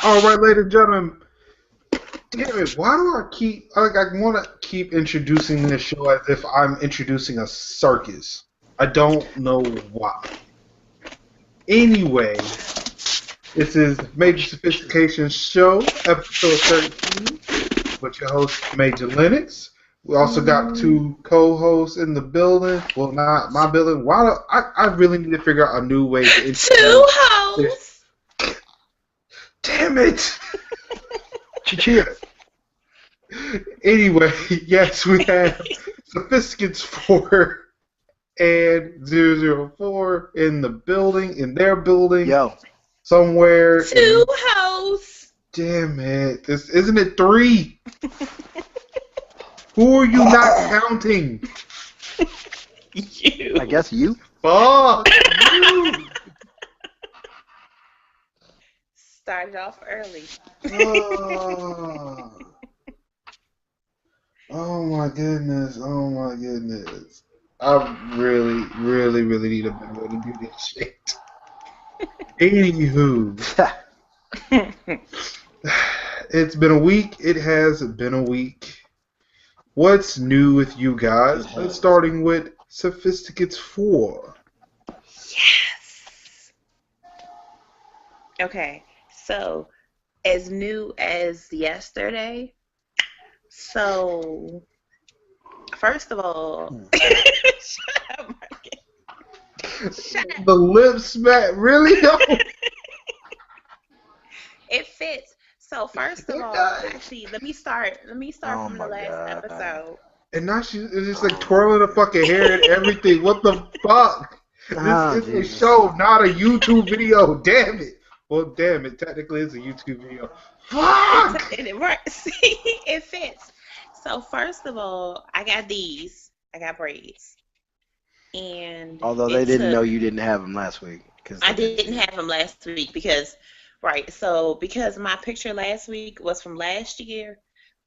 All right, ladies and gentlemen. Damn it! Why do I want to keep introducing this show as if I'm introducing a circus? I don't know why. Anyway, this is Major Sophistication Show, episode 13, with your host Major Linux. We also got two co-hosts in the building. Well, not my building. I really need to figure out a new way to introduce Two hosts. Damn it! Cheers. Anyway, yes, we have Sophisticates 4 and 004 in the building, in their building. Yo. Somewhere. Two hosts. Damn it. Isn't it 3? Who are you not counting? You. I guess you. Fuck you. Started off early. Oh. Oh my goodness. Oh my goodness. I really, really, really need a better way to do this shit. Anywho. It's been a week. It has been a week. What's new with you guys? Let's starting with Sophisticates 4. Yes. Okay, so as new as yesterday. So, first of all, shut up, Marcus. Shut up. The lip smack, really? No. It fits. So first of all, actually, let me start from the last episode. And now she's just like twirling her fucking hair and everything. What the fuck? This is a show, not a YouTube video. Damn it. Well, damn it. Technically, it's a YouTube video. Fuck! See, it fits. So first of all, I got these. I got braids. And although they didn't know you didn't have them last week. I didn't have them last week because my picture last week was from last year,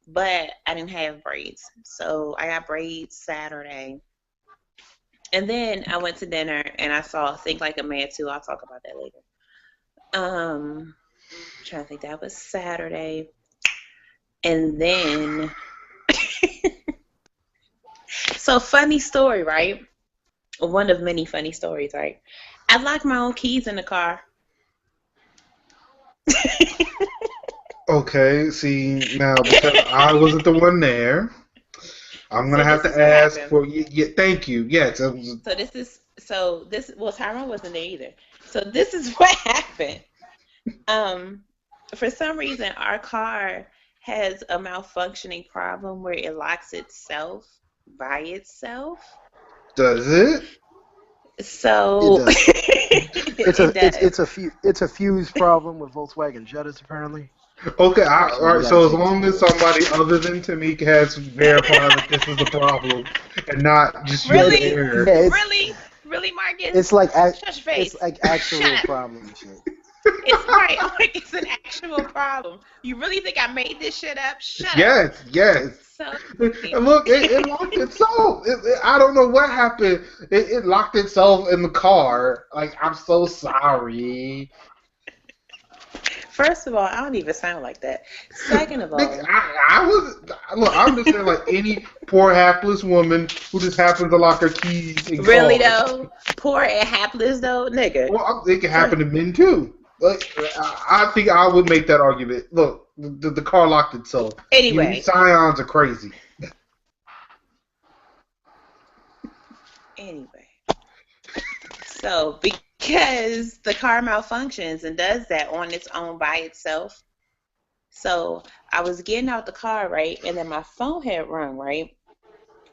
but I didn't have braids. So I got braids Saturday. And then I went to dinner and I saw Think Like a Man 2. I'll talk about that later. I'm trying to think, that was Saturday. And then so funny story, right? One of many funny stories, right? I locked my own keys in the car. Okay, see, now because I wasn't the one there, I'm gonna have to ask for thank you. Yes. Tyrone wasn't there either. So this is what happened. For some reason, our car has a malfunctioning problem where it locks itself by itself. Does it? So it's a fuse problem with Volkswagen Jettas apparently. Okay, all right. So as long as somebody other than Tamika has verified that this is the problem and not just really, you, really, Marcus. It's like it's like actual problem and shit. It's right. Like it's an actual problem. You really think I made this shit up? Shut up. Yes. So look, it locked itself. I don't know what happened. It locked itself in the car. Like, I'm so sorry. First of all, I don't even sound like that. Second of all, I'm just saying, like any poor hapless woman who just happens to lock her keys in really cars. Though, poor and hapless though, nigga. Well, it can happen to men too. Like, I think I would make that argument. Look, the car locked itself. Anyway, Scions are crazy. Anyway, so because the car malfunctions and does that on its own by itself. So I was getting out the car, right, and then my phone had rung, right,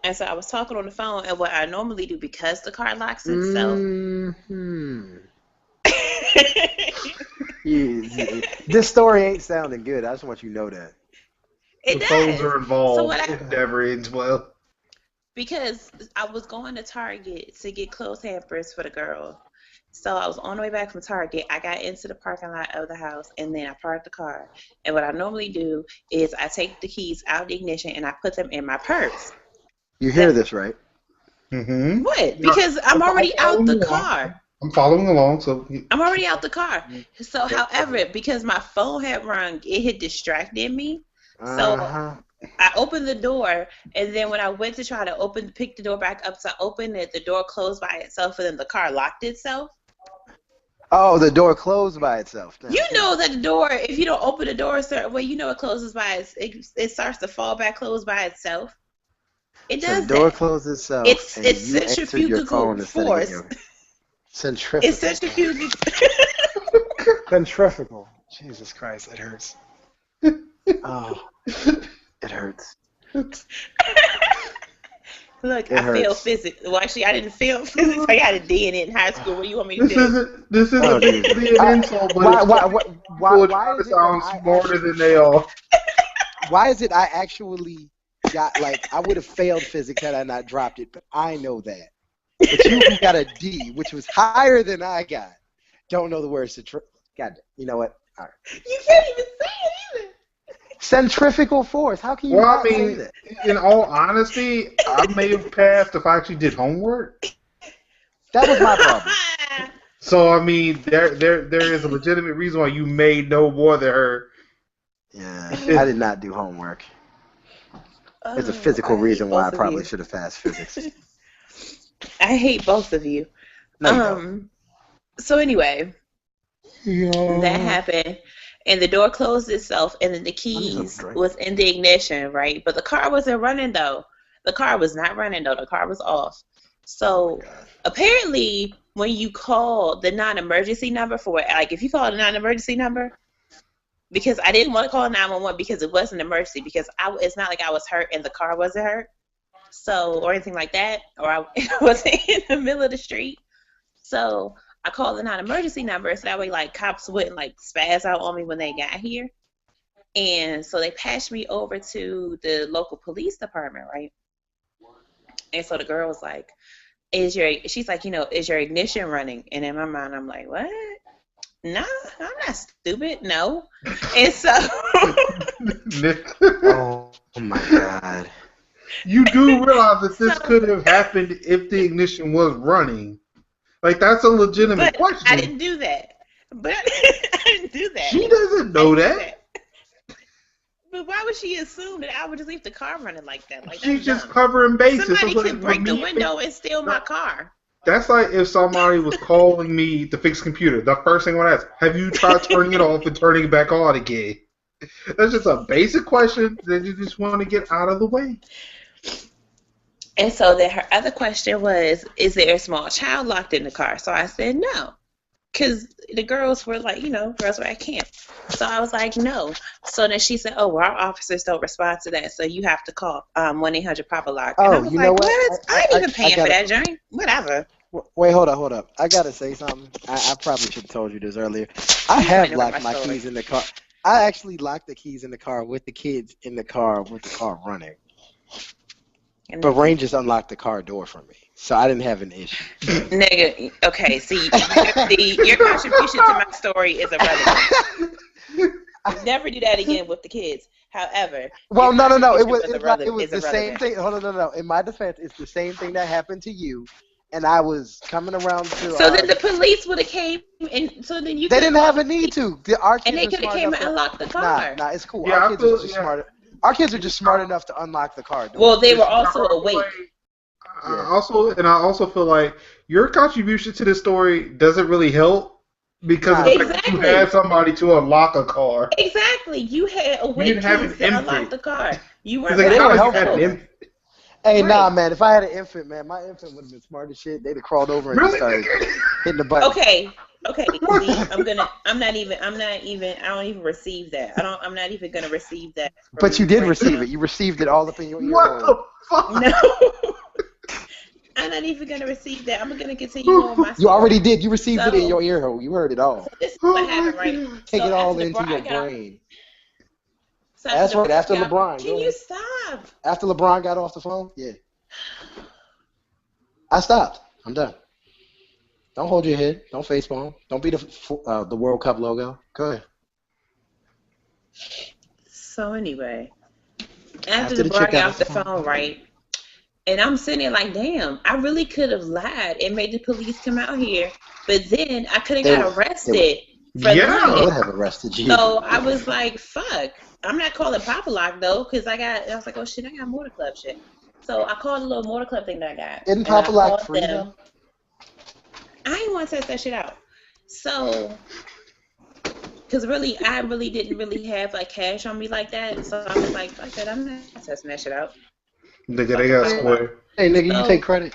and so I was talking on the phone, and what I normally do because the car locks itself. This story ain't sounding good. I just want you to know that. The phones are involved. So what it never ends well. Because I was going to Target to get clothes hampers for the girl. So I was on the way back from Target. I got into the parking lot of the house, and then I parked the car. And what I normally do is I take the keys out of the ignition, and I put them in my purse. You hear this, right? Mm-hmm. What? Because I'm already out the car. I'm following along. So I'm already out the car. So, however, because my phone had rung, it had distracted me. So I opened the door, and then when I went to try to pick the door back up to open it, the door closed by itself, and then the car locked itself. Oh, the door closed by itself. You know that the door, if you don't open the door a certain way, you know it closes by it starts to fall back closed by itself. It does so the door that. closes itself. It's and you answered your phone centrifugal instead force. of centrifugal. It's centrifugal. Centrifugal. Jesus Christ, it hurts. Oh, it hurts. Look, It I failed hurts. physics. Well, actually, I didn't fail physics. I got a D in it in high school. What do you want me to do? This isn't Oh, meant to Jesus. be an insult, but Why people trying to is it sound that smarter than they are. Why is it I actually got, like, I would have failed physics had I not dropped it, but I know that. But you who got a D, which was higher than I got, don't know the words to God, you know what? All right. You can't even say it either. Centrifugal force. How can you Well, not I say mean, that? in all honesty, I may have passed if I actually did homework. That was my problem. So I mean, there is a legitimate reason why you may know more than her. Yeah, I did not do homework. There's a physical reason why I probably should have passed physics. I hate both of you. No, you don't. So anyway, that happened, and the door closed itself, and then the keys was in the ignition, right? But the car wasn't running though. The car was not running though. The car was off. So apparently, when you call the non-emergency number for it, like if you call the non-emergency number, because I didn't want to call 911 because it wasn't an emergency, because it's not like I was hurt and the car wasn't hurt, so, or anything like that, or I wasn't in the middle of the street. So I called the non-emergency number so that way like cops wouldn't like spaz out on me when they got here. And so they passed me over to the local police department, right? And so the girl was like, she's like, is your ignition running? And in my mind, I'm like, what? No, I'm not stupid. No. And so. Oh my God. You do realize that this could have happened if the ignition was running. Like, that's a legitimate question. I didn't do that. I didn't do that. She doesn't know that. But why would she assume that I would just leave the car running like that? Like, she's just covering bases. Somebody could break the window and steal my car. That's like if somebody was calling me to fix a computer. The first thing I would ask, have you tried turning it off and turning it back on again? That's just a basic question that you just want to get out of the way. And so then her other question was, is there a small child locked in the car? So I said no. Because the girls were like, girls were at camp. So I was like, no. So then she said, oh, well, our officers don't respond to that, so you have to call 1-800-PAPA-LOCK. And I was like, what? I ain't even paying for that joint. Whatever. Wait, hold up. I got to say something. I probably should have told you this earlier. I have locked my keys in the car. I actually locked the keys in the car with the kids in the car with the car running. But Rain just unlocked the car door for me, so I didn't have an issue. Nigga, okay, see, your contribution to my story is irrelevant. Never do that again with the kids. However, well, no, it was the same thing. Hold on, no. In my defense, it's the same thing that happened to you, and I was coming around to. So then the police would have came, and so then you. They didn't have a need to. And they could have came and unlocked the car. Nah, it's cool. Yeah, our kids are just smarter. Our kids are just smart enough to unlock the car door. Well, they were also awake. I also feel like your contribution to this story doesn't really help because you had somebody to unlock a car. Exactly, you had awake kids to unlock the car. You weren't helpful. Hey, nah, man. If I had an infant, man, my infant would have been smart as shit. They'd have crawled over and just started hitting the button. Okay. See, I don't even receive that. I'm not even gonna receive that. But you did receive it. You received it all up in your ear. What the fuck? No. I'm not even gonna receive that. I'm gonna continue on my story. You already did. You received it in your ear hole. You heard it all. So this is what happened, right? Take it all into your brain. That's right. After LeBron. Can you stop? After LeBron got off the phone? Yeah. I stopped. I'm done. Don't hold your head. Don't facepalm. Don't be the World Cup logo. Go ahead. So anyway, after LeBron got off the phone, right? And I'm sitting there like, damn, I really could have lied and made the police come out here But then I could have got arrested for I lying. would have arrested you. So I was like, fuck. I'm not calling Papa Lock though, because I was like, oh shit, I got Motor Club shit. So I called the little Motor Club thing that I got. Isn't Papa Lock free though? I didn't want to test that shit out. So, because really, I really didn't really have like cash on me like that. So I was like, fuck that, I'm not testing that shit out. Nigga, they got square. Hey, nigga, you take credit.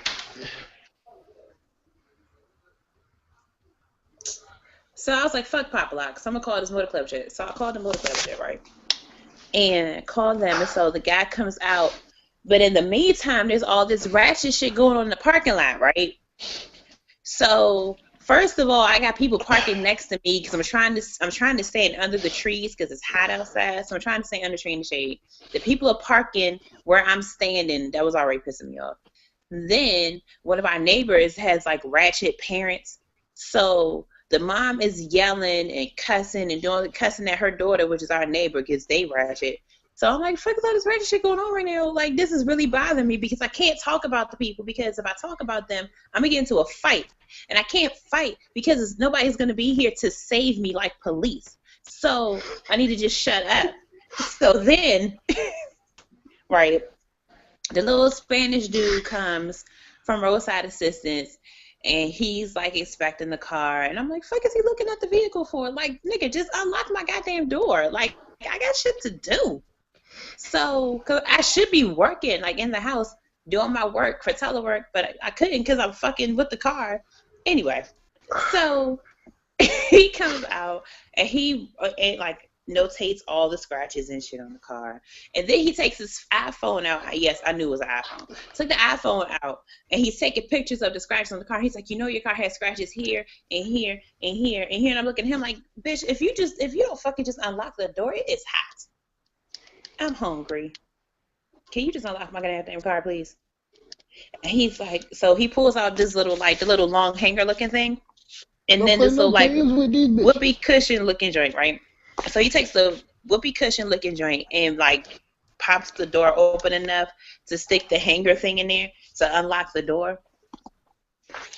So I was like, fuck Papa Lock. So I'm going to call this Motor Club shit. So I called the Motor Club shit, right? And called them. And so the guy comes out. But in the meantime, there's all this ratchet shit going on in the parking lot, right? So first of all, I got people parking next to me because I'm trying to stand under the trees because it's hot outside. So I'm trying to stay under tree in the shade. The people are parking where I'm standing. That was already pissing me off. Then one of our neighbors has like ratchet parents. So the mom is yelling and cussing and cussing at her daughter, which is our neighbor, because they ratchet. So I'm like, fuck all this ratchet shit going on right now. Like, this is really bothering me because I can't talk about the people, because if I talk about them, I'm going to get into a fight. And I can't fight because nobody's going to be here to save me like police. So I need to just shut up. So then, right, the little Spanish dude comes from roadside assistance. And he's like expecting the car, and I'm like, fuck is he looking at the vehicle for? Like, nigga, just unlock my goddamn door. Like, I got shit to do. So, cause I should be working, like, in the house, doing my work for telework, but I couldn't because I'm fucking with the car. Anyway, so he comes out, and he, like, notates all the scratches and shit on the car. And then he takes his iPhone out. Yes, I knew it was an iPhone. Took the iPhone out, and he's taking pictures of the scratches on the car. He's like, you know, your car has scratches here and here and here and here. And I'm looking at him like, bitch, if you don't fucking just unlock the door, it's hot. I'm hungry. Can you just unlock my goddamn car, please? And he's like, so he pulls out this little, like, the little long hanger looking thing, and then this little, like, whoopee cushion looking joint, right? So he takes the whoopee cushion looking joint and like pops the door open enough to stick the hanger thing in there to unlock the door.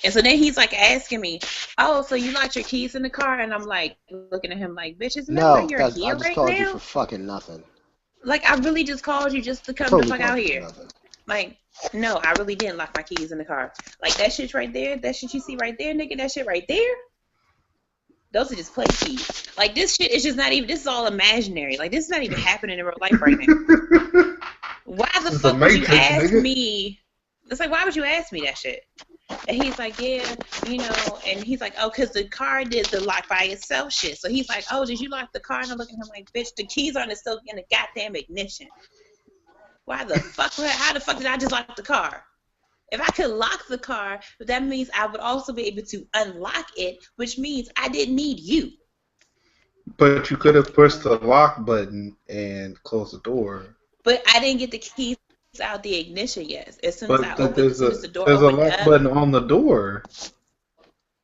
And so then he's like asking me, oh, so you locked your keys in the car? And I'm like looking at him like, bitch, isn't that why you're here I just right called now? you for fucking nothing. Like, I really just called you just to come the fuck out here. Like, no, I really didn't lock my keys in the car. Like, that shit right there, that shit you see right there, nigga, that shit right there, those are just play keys. Like, this shit is just not even, this is all imaginary. Like, this is not even happening in real life right now. Why the fuck would you ask me? It's like, why would you ask me that shit? And he's like, yeah, you know, and he's like, oh, because the car did the lock by itself shit. So he's like, oh, did you lock the car? And I'm looking at him like, bitch, the keys aren't still in the goddamn ignition. Why the fuck, how the fuck did I just lock the car? If I could lock the car, that means I would also be able to unlock it, which means I didn't need you. But you could have pushed the lock button and closed the door. But I didn't get the keys out the ignition yet. As soon as I opened, there's a lock button on the door.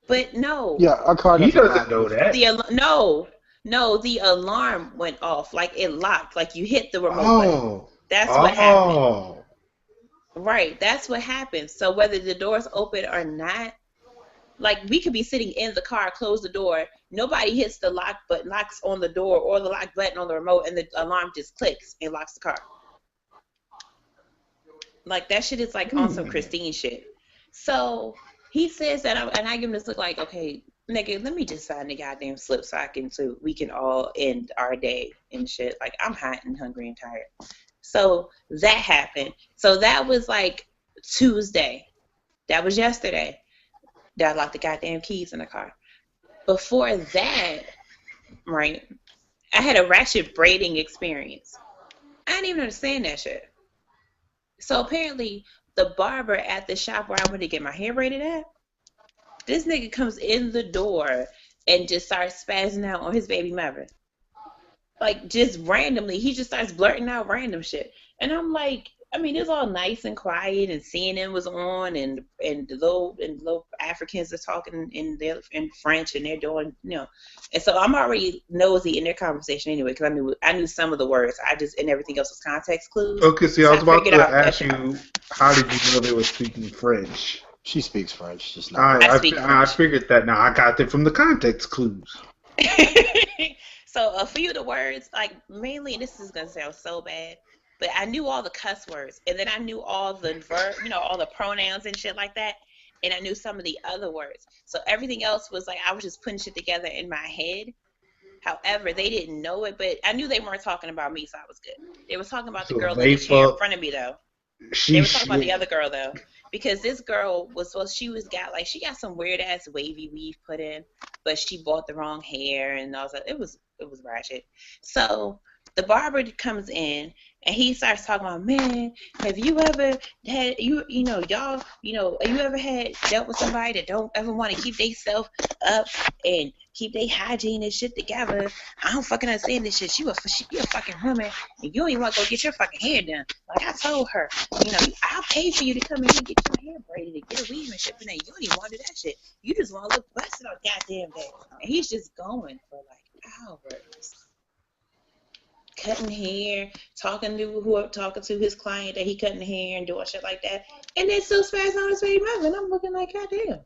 But no. Yeah, our car doesn't. He doesn't know that. No, the alarm went off. Like, it locked. Like, you hit the remote button. That's what happened. Right, that's what happens. So whether the door's open or not, like, we could be sitting in the car, close the door, nobody hits the lock button, locks on the door or the lock button on the remote, and the alarm just clicks and locks the car. Like, that shit is like on some Christine shit. So he says that, and I give him this look like, okay, nigga, let me just sign the goddamn slip so we can all end our day and shit. Like, I'm hot and hungry and tired. So that happened. So that was like Tuesday. That was yesterday. That I locked the goddamn keys in the car. Before that, right, I had a ratchet braiding experience. I didn't even understand that shit. So apparently, the barber at the shop where I went to get my hair braided at, this nigga comes in the door and just starts spazzing out on his baby mother. Like, just randomly, he just starts blurting out random shit. And I'm like, I mean, it was all nice and quiet, and CNN was on, and the little Africans are talking in French, and they're doing, you know. And so I'm already nosy in their conversation anyway, because I knew some of the words. And everything else was context clues. Okay, see, I was about to ask you, how did you know they were speaking French? She speaks French, just not I well. I speak I French. figured that. Now I got it from the context clues. So a few of the words, like mainly, and this is gonna sound so bad, but I knew all the cuss words, and then I knew all the all the pronouns and shit like that, and I knew some of the other words. So everything else was like I was just putting shit together in my head. However, they didn't know it, but I knew they weren't talking about me, so I was good. They was talking about the So girl in they the chair in fuck. front of me, though. They She. were talking about the other girl though, because this girl was she got some weird ass wavy weave put in, but she bought the wrong hair and all that. It was ratchet. So the barber comes in and he starts talking about, man, have you ever had you know y'all have you ever had dealt with somebody that don't ever want to keep themselves up and keep their hygiene and shit together? I don't fucking understand this shit. She a fucking woman and you don't even want to go get your fucking hair done. Like I told her, I'll pay for you to come in here and get your hair braided and get a weave and shit. But now you don't even want to do that shit. You just want to look busted on goddamn day. And he's just going for like hours. Cutting hair, talking to his client that he cutting hair and doing shit like that. And then still spaz on his baby mother. And I'm looking like, goddamn,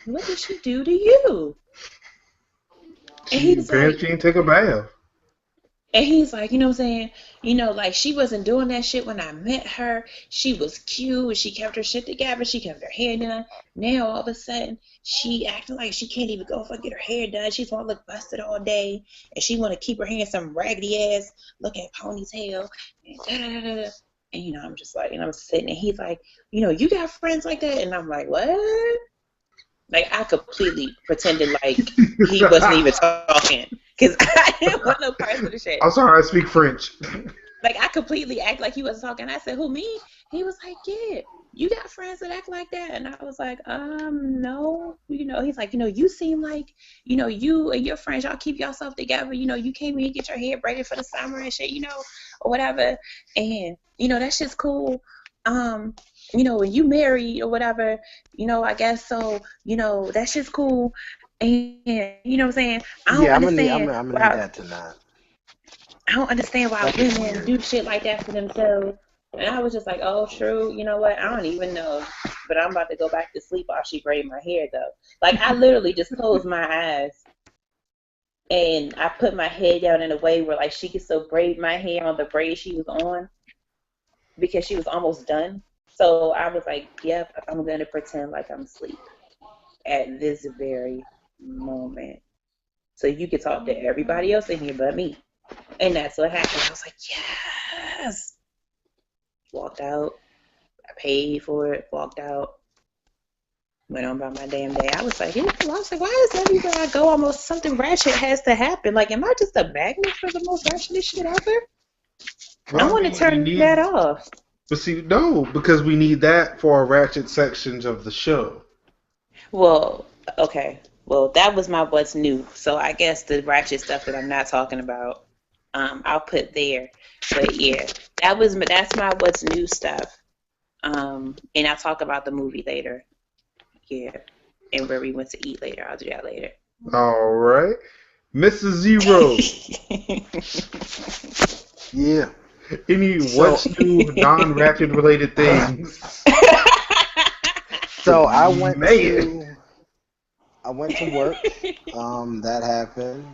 what did she do to you? And he's Apparently like, she didn't take a bath. And he's like, you know what I'm saying? Like she wasn't doing that shit when I met her. She was cute. She kept her shit together. She kept her hair done. Now all of a sudden, she acting like she can't even go get her hair done. She's want to look busted all day, and she want to keep her hair in some raggedy ass looking ponytail. And da-da-da-da. And I'm just like, and I'm sitting, and he's like, you got friends like that, and I'm like, what? Like I completely pretended like he wasn't even talking. Because I didn't want no parts of the shit. I'm sorry, I speak French. Like, I completely act like he wasn't talking. I said, who, me? He was like, yeah, you got friends that act like that? And I was like, no. He's like, you seem like, you and your friends, y'all keep yourself together. You came in and get your hair braided for the summer and shit, or whatever. And, that shit's cool. When you married or whatever, I guess so, that shit's cool. And you know what I'm saying? I don't understand. I'm gonna need that tonight. I don't understand why women do shit like that for themselves. And I was just like, oh, true. You know what? I don't even know. But I'm about to go back to sleep while she braided my hair, though. Like, I literally just closed my eyes and I put my head down in a way where, like, she could still braid my hair on the braid she was on because she was almost done. So I was like, yep, I'm going to pretend like I'm asleep at this very moment. So you can talk to everybody else in here but me. And that's what happened. I was like, yes. Walked out. I paid for it. Walked out. Went on about my damn day. I was like, why is everywhere I go almost something ratchet has to happen? Like, am I just a magnet for the most ratchet shit out there? Well, I want to turn that off. But see, no, because we need that for our ratchet sections of the show. Well, okay. Well, that was my what's new. So I guess the ratchet stuff that I'm not talking about, I'll put there. But yeah, that's my what's new stuff. And I'll talk about the movie later. Yeah, and where we went to eat later. I'll do that later. All right, Mrs. Zero. Yeah. Any what's new non-ratchet related things? So I went to work. That happened.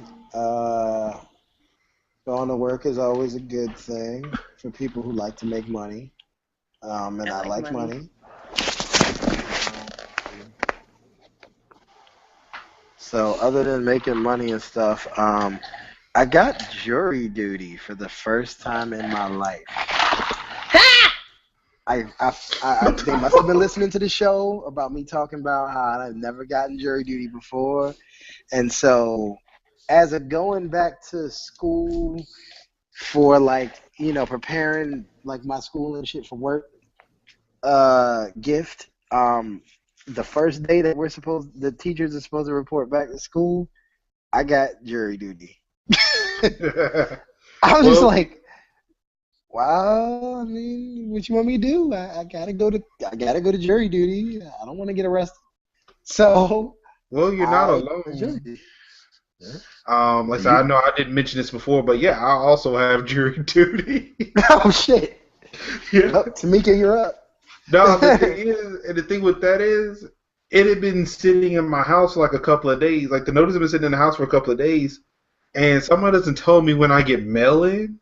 Going to work is always a good thing for people who like to make money. And I like money. So other than making money and stuff, I got jury duty for the first time in my life. They must have been listening to the show about me talking about how I've never gotten jury duty before. And so as of going back to school for preparing like my school and shit for work, gift, the first day that the teachers are supposed to report back to school, I got jury duty. I was just like, well, I mean, what you want me to do? I gotta go to jury duty. I don't want to get arrested. So, well, you're not alone. Like I said, I know I didn't mention this before, but yeah, I also have jury duty. Oh shit! Yeah. Oh, Tamika, you're up. No, the thing is, and the thing with that is, it had been sitting in my house for like a couple of days. Like the notice had been sitting in the house for a couple of days, and someone doesn't tell me when I get mail in.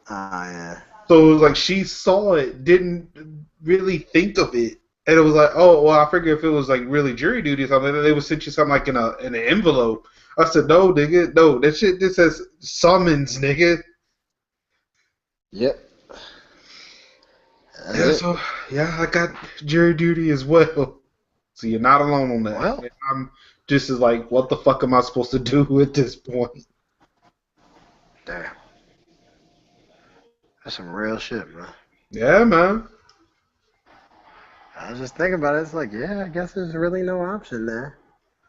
Yeah. So it was like she saw it, didn't really think of it, and it was like, oh well, I figured if it was like really jury duty or something, they would send you something like in an envelope. I said, no, nigga, no, that shit just says summons, nigga. Yep. Yeah, so yeah, I got jury duty as well. So you're not alone on that. Well, And I'm just as like, what the fuck am I supposed to do at this point? damn. That's some real shit, man. Yeah, man. I was just thinking about it. It's like, yeah, I guess there's really no option there.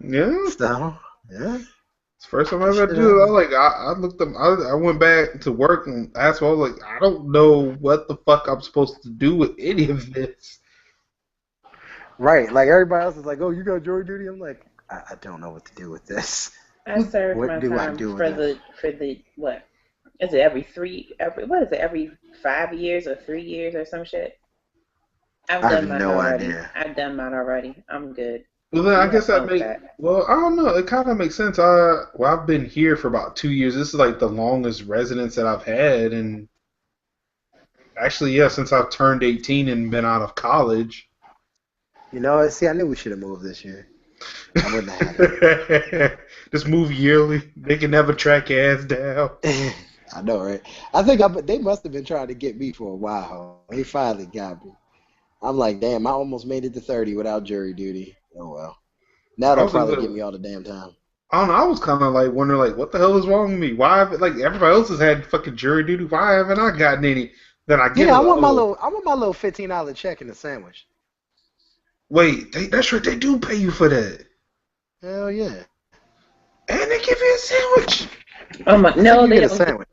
Yeah. So, yeah. It's the first time I ever do it. I looked up. I went back to work and asked. I was like, I don't know what the fuck I'm supposed to do with any of this. Right. Like everybody else is like, oh, you got jury duty. I'm like, I don't know what to do with this. I served What my do I time do for with the what? Is it every 5 years or 3 years or some shit? I've I done have mine no already. idea. I've done mine already. I'm good. Well, then I You guess have that fun with make. that. Well, I don't know. It kind of makes sense. I've been here for about 2 years. This is like the longest residence that I've had, and actually, yeah, since I've turned 18 and been out of college. You know, see, I knew we should have moved this year. I wouldn't have had it. Just move yearly. They can never track your ass down. I know, right? I think they must have been trying to get me for a while. They finally got me. I'm like, damn, I almost made it to 30 without jury duty. Oh, well. Now I they'll was probably like, get me all the damn time. I don't know. I was kind of like wondering, like, what the hell is wrong with me? Why have like everybody else has had fucking jury duty? Why haven't I gotten any? Then I get Yeah, it. I want my Oh, little $15 check and a sandwich. wait, that's right. They do pay you for that, Hell yeah. and they give you a sandwich. Oh my! No, You they get a don't. sandwich.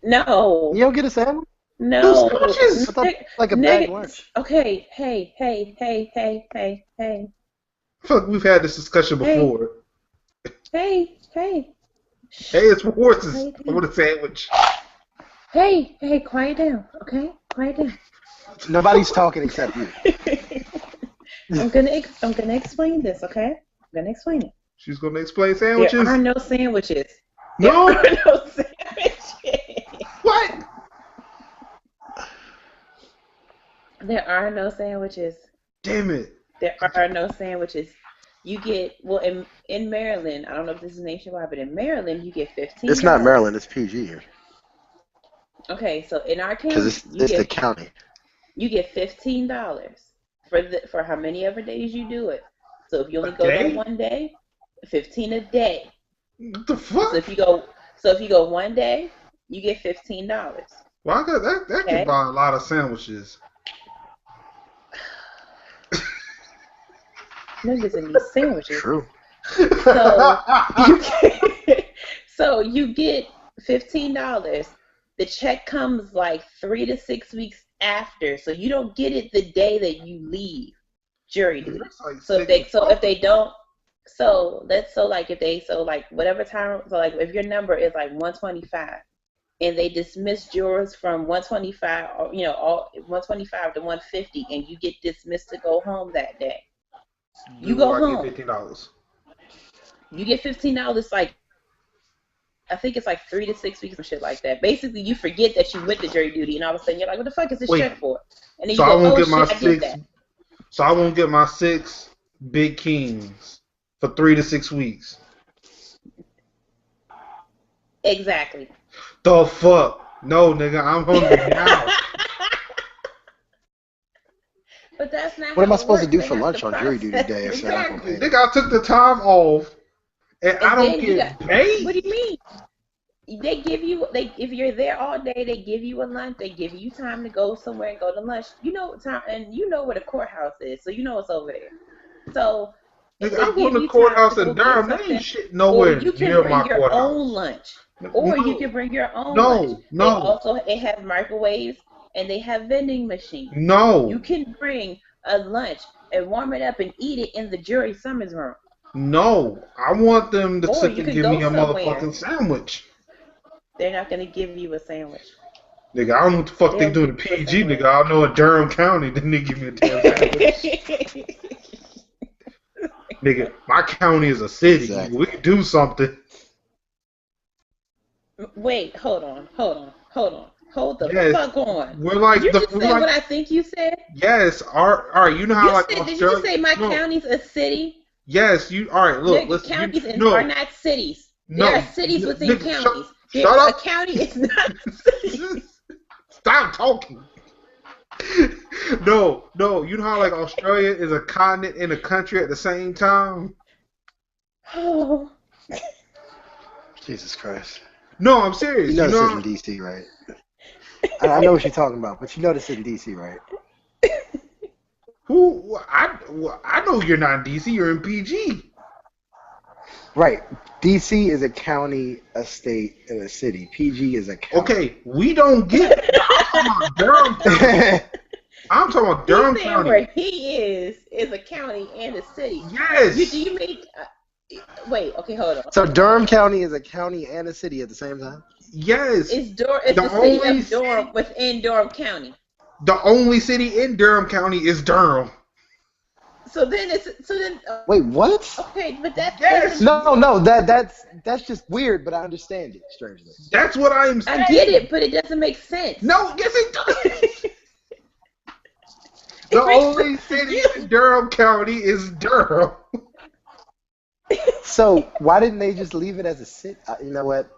No. You don't get a sandwich? No. Sandwiches? I thought it was like a bag lunch. Okay. Hey. I feel like we've had this discussion before. Hey. Hey, it's for horses. Hey. I want a sandwich. Hey, quiet down, okay? Quiet down. Nobody's talking except you. I'm gonna explain this, okay? I'm gonna explain it. She's gonna explain sandwiches. There are no sandwiches. No. There are no sandwiches. What? There are no sandwiches. Damn it. There are no sandwiches. You get in Maryland. I don't know if this is nationwide, but in Maryland, you get $15. It's not Maryland. It's PG here. Okay, so in our case, Because it's the county. You get $15 for how many ever days you do it. So if you only go there one day, 15 a day. What the fuck? So if you go one day, you get $15. Well, that can buy a lot of sandwiches. Niggas in these sandwiches. True. So you get $15. The check comes like 3 to 6 weeks after, so you don't get it the day that you leave jury duty. Like whatever time, so like if your number is like 125 and they dismiss jurors from 125 or all 125 to 150 and you get dismissed to go home that day, you go home. Get $15. You get $15. Like I think it's like 3 to 6 weeks and shit like that. Basically, you forget that you went to jury duty, and all of a sudden you're like, "What the fuck is this check for?" And then you go, I did that. So I won't get my 6 big kings for 3 to 6 weeks. Exactly. The fuck? No, nigga, I'm hungry now. But that's not. What am I supposed to do for lunch on jury duty day? Exactly. Nigga, I took the time off, and I don't get paid. What do you mean? If you're there all day, they give you a lunch. They give you time to go somewhere and go to lunch. You know what time, and you know where the courthouse is, so you know it's over there. So nigga, I'm going to the courthouse in Durham. There ain't shit nowhere near my courthouse. Your own lunch, or you can bring your own lunch. No. They have microwaves and they have vending machines. No. You can bring a lunch and warm it up and eat it in the jury summons room. No, I want them to sit and give me a somewhere. motherfucking sandwich. They're not going to give you a sandwich. Nigga, I don't know what the fuck they They'll do in give you PG, a nigga. I know in Durham County, then they give me a damn sandwich. Nigga, my county is a city. Exactly. We can do something. Wait, hold the Yes, fuck on. we're like Did you the just we're say what like I think you said? yes. All right. You know how You like said, did you just Australia? say my No. county's a city? Yes. You all right? Look, Nigga, listen. counties are No, not cities. There are no, cities within nigga, counties. shut A up. county is not a city. Stop talking. No. You know how like Australia is a continent and a country at the same time? Oh. Jesus Christ. No, I'm serious. You know You this know isn't DC, right? I know what you're talking about, but you know this isn't DC, right? who? I know you're not in DC. You're in PG. Right. DC is a county, a state, and a city. PG is a county. Okay, we don't get. I'm talking about Durham County. I'm talking about Durham He's saying County. where he is a county and a city. Yes. Do you mean? Wait. Okay. Hold on. So Durham County is a county and a city at the same time? Yes. It's the city of Durham within Durham County. The only city in Durham County is Durham. So then. Wait, what? Okay, but that's Yes. No, that's just weird, but I understand it, strangely. That's what I am saying. I get it, but it doesn't make sense. No, yes it does. The only city in Durham County is Durham. So why didn't they just leave it as a city? You know what?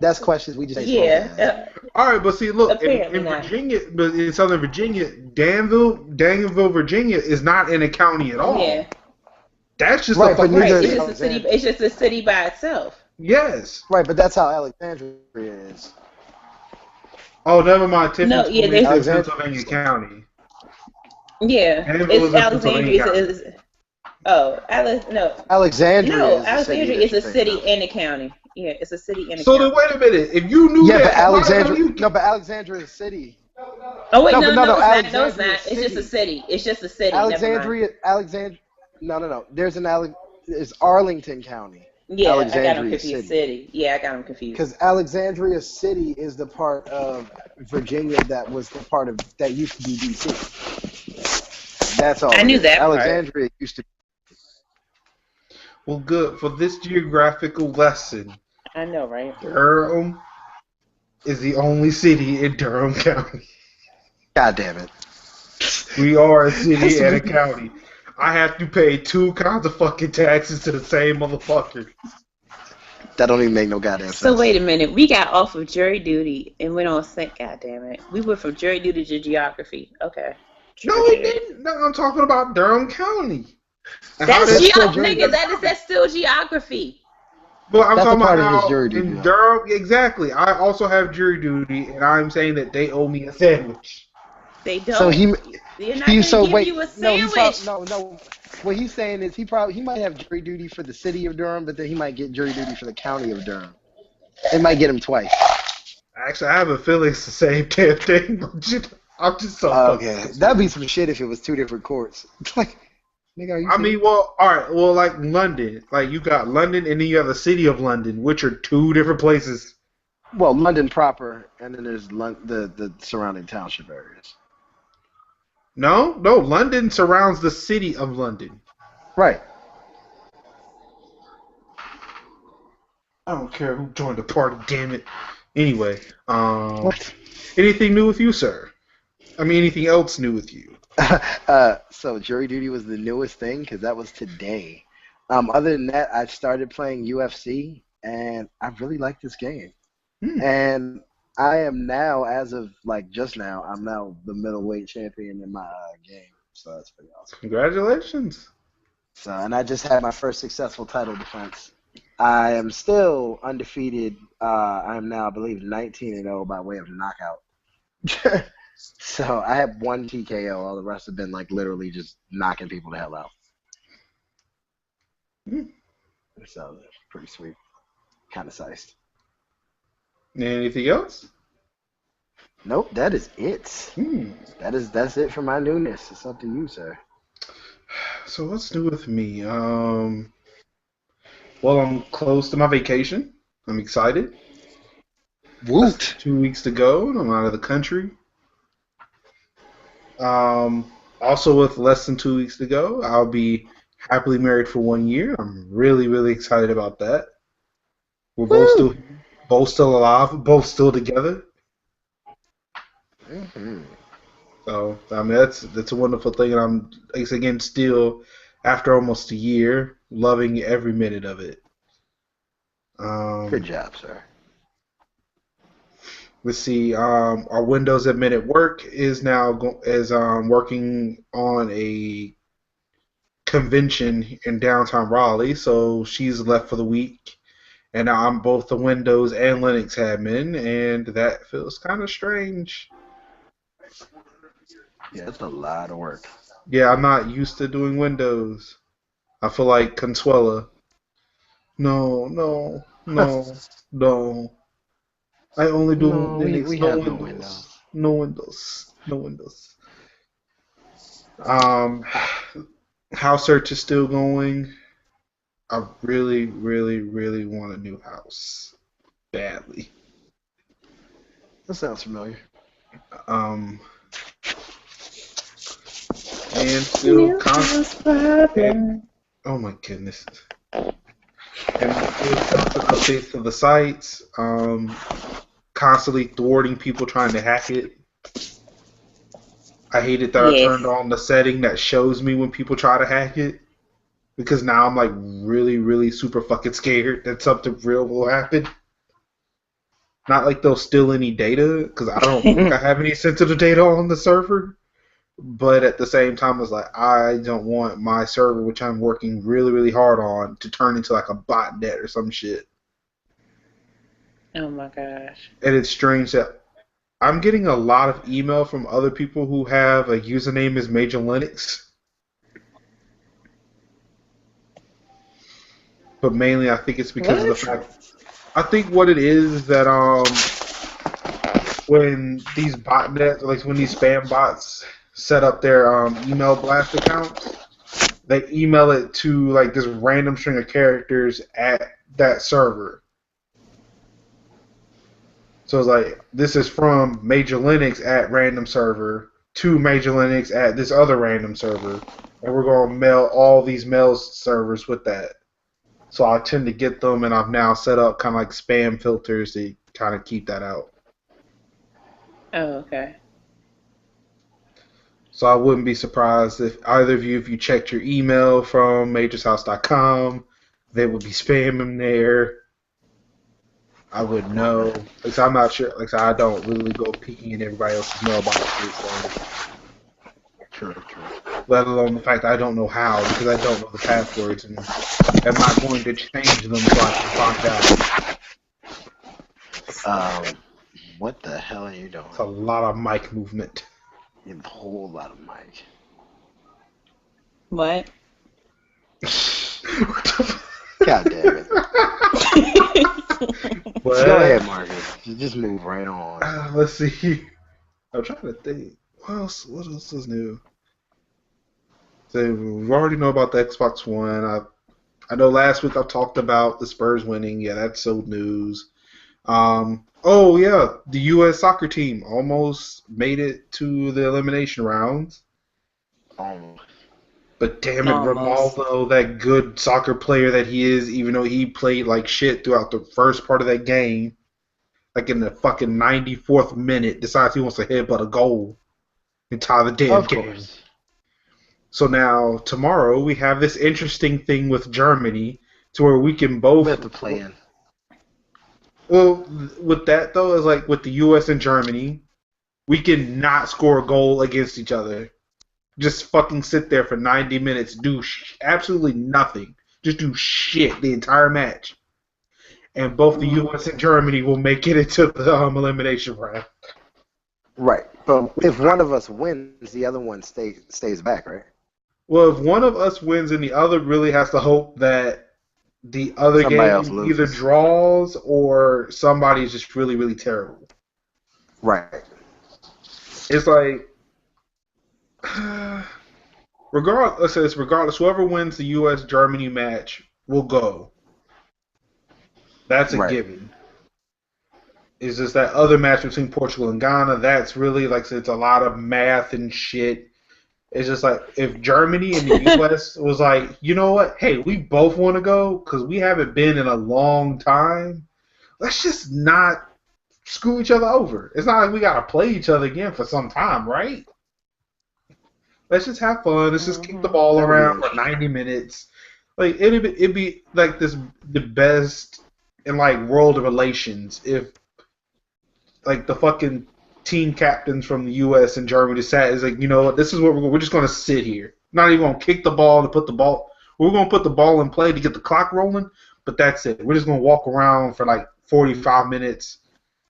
That's questions we just ain't supposed to ask. All right, but see, look, in Apparently Virginia, but in Southern Virginia, Danville, Virginia is not in a county at all. Yeah. That's just Right, a but fucking neither It's is just a city. It's just a city by itself. Yes. Right, but that's how Alexandria is. Oh, never mind. No, yeah, Tiffany there's is Pennsylvania County. Yeah, Danville it's is in Alexandria. Pennsylvania. Alexandria Alexandria is a city county. and a county. Yeah, it's a city and a So county. then, wait a minute. If you knew Yeah, that, but Alexandria. why No, but Alexandria is a city. Oh wait, No, no, but no, it's not. No, it's Alexandria not. It's just a city. It's just a city. Alexandria. No. There's Arlington County. Yeah, Alexandria I got them confused. City. Yeah, I got them confused. Because Alexandria City is the part of Virginia that was the part of that used to be DC. That's all. I knew that part. Alexandria used to. Well, good. For this geographical lesson, I know, right? Durham is the only city in Durham County. God damn it. We are a city and a county. I have to pay two kinds of fucking taxes to the same motherfucker. That don't even make no goddamn sense. So wait a minute. We got off of jury duty and went on set. God damn it. We went from jury duty to geography. Okay. No, we didn't. No, I'm talking about Durham County. That's geography. Nigga, that's still geography. Well, I'm talking about how jury duty, in Durham. Exactly. I also have jury duty, and I'm saying that they owe me a sandwich. They don't. So They're not going to give you a sandwich. No. What he's saying is he might have jury duty for the city of Durham, but then he might get jury duty for the county of Durham. They might get him twice. Actually, I have a feeling it's the same damn thing. I'm just so okay. That'd be some shit if it was two different courts. Like, nigga, are you serious? well, all right. Well, like London, like you got London, and then you have the city of London, which are two different places. Well, London proper, and then there's the surrounding township areas. No, London surrounds the city of London. Right. I don't care who joined the party, damn it. Anyway, what? Anything new with you, sir? I mean, anything else new with you? So jury duty was the newest thing because that was today. Other than that, I started playing UFC, and I really like this game. And I am now, as of like just now, I'm now the middleweight champion in my game. So that's pretty awesome. Congratulations. So, and I just had my first successful title defense. I am still undefeated. I'm now, I believe, 19-0 by way of knockout. So I have one TKO. All the rest have been like literally just knocking people the hell out. So pretty sweet. Kind of sized. Anything else? Nope, that is it. That's it for my newness. It's up to you, sir. So what's new with me? Well, I'm close to my vacation. I'm excited. Less than Woot. 2 weeks to go, and I'm out of the country. Also, with less than 2 weeks to go, I'll be happily married for 1 year. I'm really, really excited about that. We're Woo. both still alive, both still together. Mm-hmm. So I mean, that's a wonderful thing, and I'm again still after almost a year, loving every minute of it. Good Um, job, sir. let's see. Our Windows admin at work is now working on a convention in downtown Raleigh, so she's left for the week, and now I'm both the Windows and Linux admin, and that feels kind of strange. Yeah, it's a lot of work. Yeah, I'm not used to doing Windows. I feel like Consuela. No, no, no, no. I only do No, we Linux, no have no Windows. windows. No Windows. No Windows. Um, house search is still going. I really, really, really want a new house. Badly. That sounds familiar. Um, and still constant. Oh my goodness. And still constant updates to the sites. Constantly thwarting people trying to hack it. I hate it that I Yes. turned on the setting that shows me when people try to hack it. Because now I'm like really, really super fucking scared that something real will happen. Not like they'll steal any data, because I don't think I have any sensitive data on the server. But at the same time, it's like I don't want my server, which I'm working really, really hard on, to turn into like a botnet or some shit. Oh my gosh. And it's strange that I'm getting a lot of email from other people who have a username as Major Linux. But mainly I think it's because of the fact I think what it is that when these botnets, like when these spam bots set up their email blast accounts, they email it to like this random string of characters at that server. So it's like this is from Major Linux at random server to Major Linux at this other random server, and we're gonna mail all these mail servers with that. So I tend to get them, and I've now set up kind of like spam filters to kind of keep that out. Oh, okay. So I wouldn't be surprised if either of you, if you checked your email from MajorsHouse.com, they would be spamming there. I would know. Like, so I'm not sure. Like, so I don't really go peeking in everybody else's mailboxes. So, True. let alone the fact that I don't know how, because I don't know the passwords, and I'm not going to change them so I can find out. What the hell are you doing? It's a lot of mic movement. A whole lot of mic. What? God damn it. What? Go ahead, Marcus. Just move right on. Let's see. I'm trying to think. What else is new? So we already know about the Xbox One. I know last week I talked about the Spurs winning. Yeah, that's old news. Oh yeah, the U.S. soccer team almost made it to the elimination rounds. But damn it, Almost. Ronaldo, that good soccer player that he is, even though he played like shit throughout the first part of that game, like in the fucking 94th minute, decides he wants to headbutt a goal and tie the damn Of game. course. So now, tomorrow, we have this interesting thing with Germany to where we can both... We have to play in. Well, with that, though, is like with the U.S. and Germany, we can not score a goal against each other. Just fucking sit there for 90 minutes, do absolutely nothing. Just do shit the entire match. And both the U.S. and Germany will make it into the elimination round. Right. But if one of us wins, the other one stays back, right? Well, if one of us wins and the other really has to hope that the other Somebody else game loses. either draws or somebody's just really, really terrible. Right. It's like, regardless, whoever wins the U.S.-Germany match will go. That's a Right. given. It's just that other match between Portugal and Ghana. That's really like I said, it's a lot of math and shit. It's just like if Germany and the U.S. was like, you know what? Hey, we both want to go because we haven't been in a long time. Let's just not screw each other over. It's not like we gotta play each other again for some time, right? Let's just have fun. Let's just kick the ball around for 90 minutes. Like it'd be like this the best in like world relations if like the fucking team captains from the U.S. and Germany sat is like, you know what, this is what we're just gonna sit here. Not even gonna kick the ball to put the ball. We're gonna put the ball in play to get the clock rolling, but that's it. We're just gonna walk around for like 45 minutes,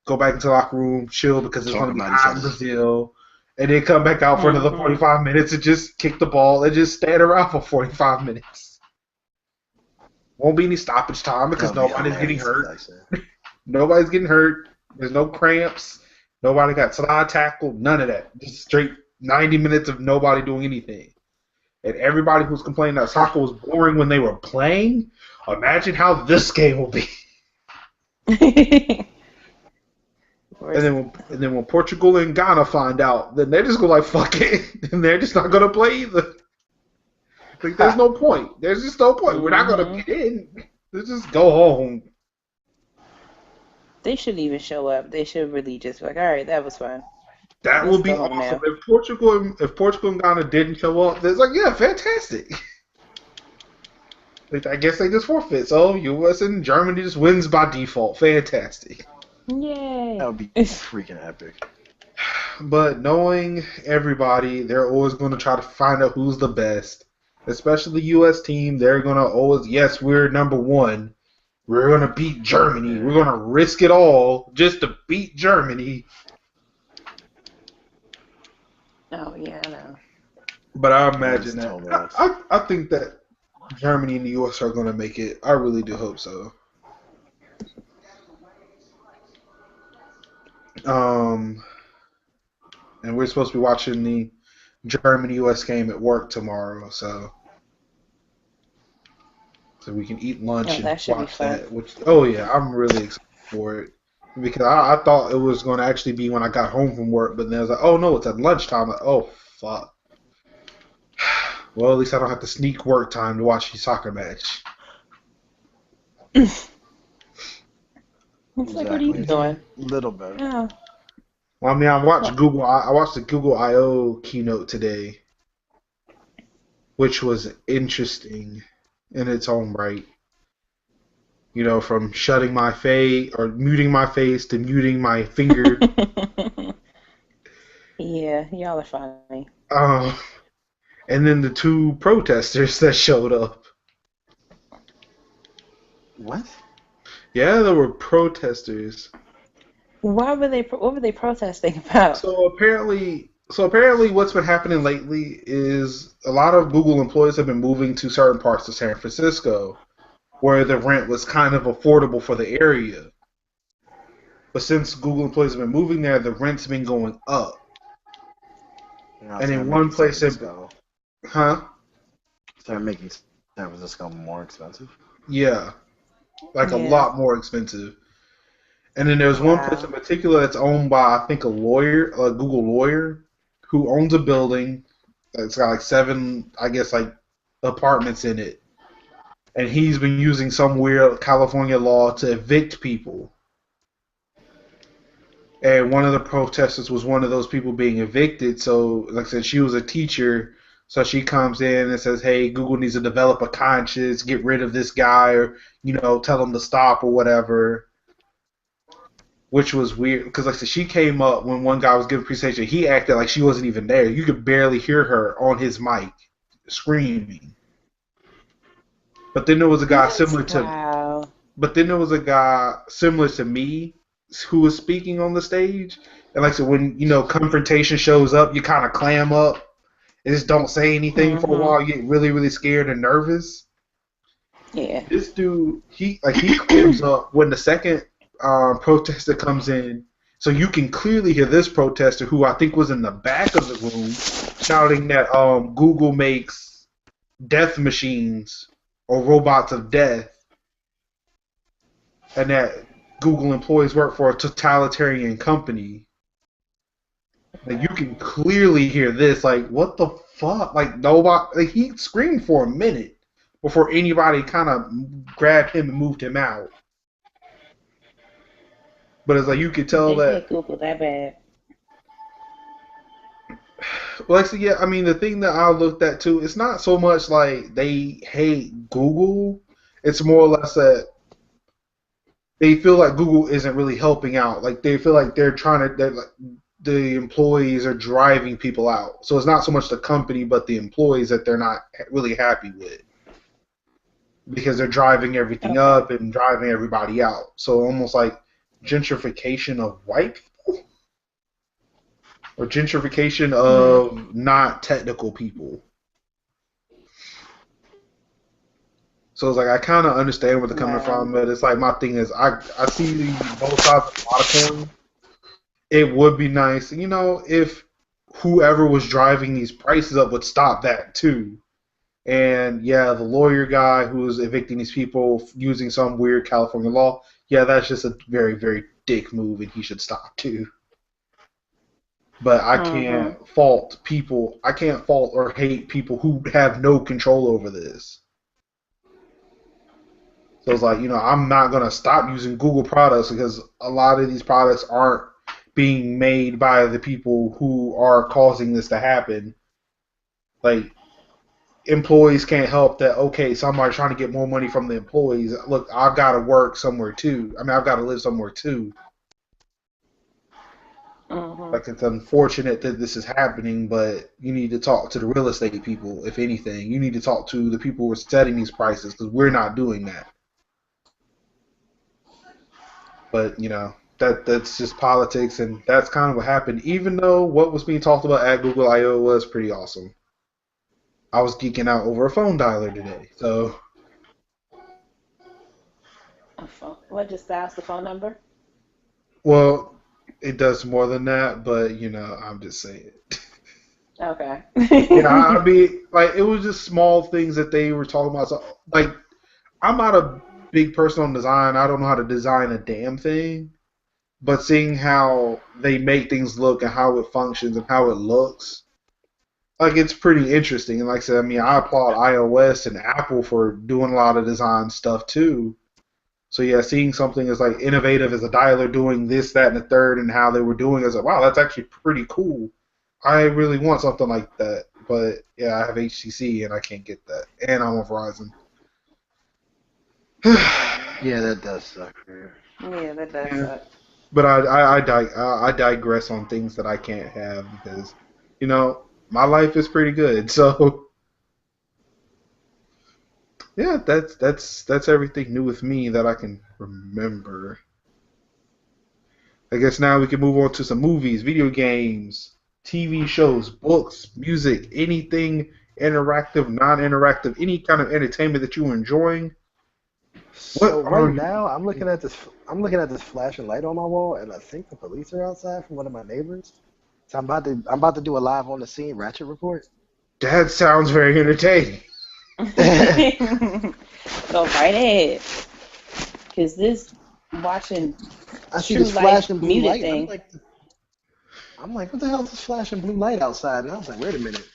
go back into the locker room, chill because it's gonna be hot in Brazil, and then come back out for another 45 minutes and just kick the ball and just stand around for 45 minutes. Won't be any stoppage time because nobody's getting hurt. Nobody's getting hurt. There's no cramps. Nobody got slide tackled. None of that. Just straight 90 minutes of nobody doing anything. And everybody who's complaining that soccer was boring when they were playing, imagine how this game will be. And then when Portugal and Ghana find out, then they're just going like, fuck it. And they're just not going to play either. Like, there's no point. There's just no point. We're not going to get in. Let's just go home. They shouldn't even show up. They should really just be like, all right, that was fun. That would be awesome. If Portugal and Ghana didn't show up, it's like, yeah, fantastic. Like, I guess they just forfeit. So U.S. and Germany just wins by default. Fantastic. Yay. That would be freaking epic. But knowing everybody, they're always going to try to find out who's the best. Especially the U.S. team, they're going to always, yes, we're number one. We're going to beat Germany. We're going to risk it all just to beat Germany. Oh, yeah, I know. But I imagine that. I think that Germany and the U.S. are going to make it. I really do hope so. And we're supposed to be watching the Germany-U.S. game at work tomorrow, so we can eat lunch and watch that. Which, I'm really excited for it because I thought it was going to actually be when I got home from work, but then I was like, oh no, it's at lunchtime. Like, oh fuck. Well, at least I don't have to sneak work time to watch the soccer match. It's like, what are you doing? A little bit. Yeah. Well, I mean, I watched the Google I/O keynote today, which was interesting in its own right. You know, from shutting my face or muting my face to muting my finger. Yeah, y'all are funny. And then the two protesters that showed up. What? Yeah, there were protesters. What were they protesting about? So apparently what's been happening lately is a lot of Google employees have been moving to certain parts of San Francisco where the rent was kind of affordable for the area. But since Google employees have been moving there, the rent's been going up. And in one place Start making San Francisco more expensive? Yeah. Like a lot more expensive. And then there's one place in particular that's owned by, I think, a Google lawyer, who owns a building that's got like 7, I guess, like apartments in it. And he's been using some weird California law to evict people. And one of the protesters was one of those people being evicted. So, like I said, she was a teacher. So she comes in and says, hey, Google needs to develop a conscience, get rid of this guy, or, you know, tell him to stop or whatever. Which was weird, because like I said, she came up when one guy was giving a presentation. He acted like she wasn't even there. You could barely hear her on his mic screaming. But then there was a guy similar to me who was speaking on the stage. And like I said, when, you know, confrontation shows up, you kind of clam up and just don't say anything for a while. You get really, really scared and nervous. Yeah. This dude, he clams up when the second protester comes in, so you can clearly hear this protester, who I think was in the back of the room, shouting that Google makes death machines or robots of death, and that Google employees work for a totalitarian company. Like, you can clearly hear this. Like, what the fuck? Like, nobody. Like, he screamed for a minute before anybody kind of grabbed him and moved him out. But it's like you could tell They that. hate Google that bad. Well, actually, yeah. I mean, the thing that I looked at too, it's not so much like they hate Google. It's more or less that they feel like Google isn't really helping out. Like they feel like they're trying to. They're like, the employees are driving people out. So it's not so much the company, but the employees that they're not really happy with because they're driving everything up and driving everybody out. So almost like gentrification of white people or gentrification of not technical people. So it's like I kind of understand where they're coming from, but it's like my thing is I see both sides of a lot of coin. It would be nice, if whoever was driving these prices up would stop that too. And yeah, the lawyer guy who was evicting these people using some weird California law, yeah, that's just a very, very dick move, and he should stop too. But I can't fault people. I can't fault or hate people who have no control over this. So it's like, I'm not going to stop using Google products because a lot of these products aren't being made by the people who are causing this to happen. Like, employees can't help that, okay, somebody's trying to get more money from the employees. Look, I've got to work somewhere too. I mean, I've got to live somewhere too. Like, it's unfortunate that this is happening, but you need to talk to the real estate people, if anything. You need to talk to the people who are setting these prices because we're not doing that. But, that's just politics, and that's kind of what happened, even though what was being talked about at Google I/O was pretty awesome. I was geeking out over a phone dialer today, so... What, just dials the phone number? Well, it does more than that, but, I'm just saying. Okay. I mean, like, it was just small things that they were talking about. So, like, I'm not a big person on design. I don't know how to design a damn thing. But seeing how they make things look and how it functions and how it looks, like, it's pretty interesting. And like I said, I mean, I applaud iOS and Apple for doing a lot of design stuff too. So yeah, seeing something as like innovative as a dialer doing this, that, and the third, and how they were doing it, I was like, wow, that's actually pretty cool. I really want something like that. But yeah, I have HTC and I can't get that, and I'm on Verizon. Yeah, that does suck. Yeah, that does suck. But I digress on things that I can't have because, my life is pretty good. So yeah, that's everything new with me that I can remember. I guess now we can move on to some movies, video games, TV shows, books, music, anything interactive, non-interactive, any kind of entertainment that you're enjoying. So right now, I'm looking at this flashing light on my wall, and I think the police are outside from one of my neighbors. So I'm about to do a live on the scene Ratchet report. That sounds very entertaining. Go right ahead, cause this watching. I see this flashing blue light. Thing. I'm like, what the hell is this flashing blue light outside? And I was like, wait a minute,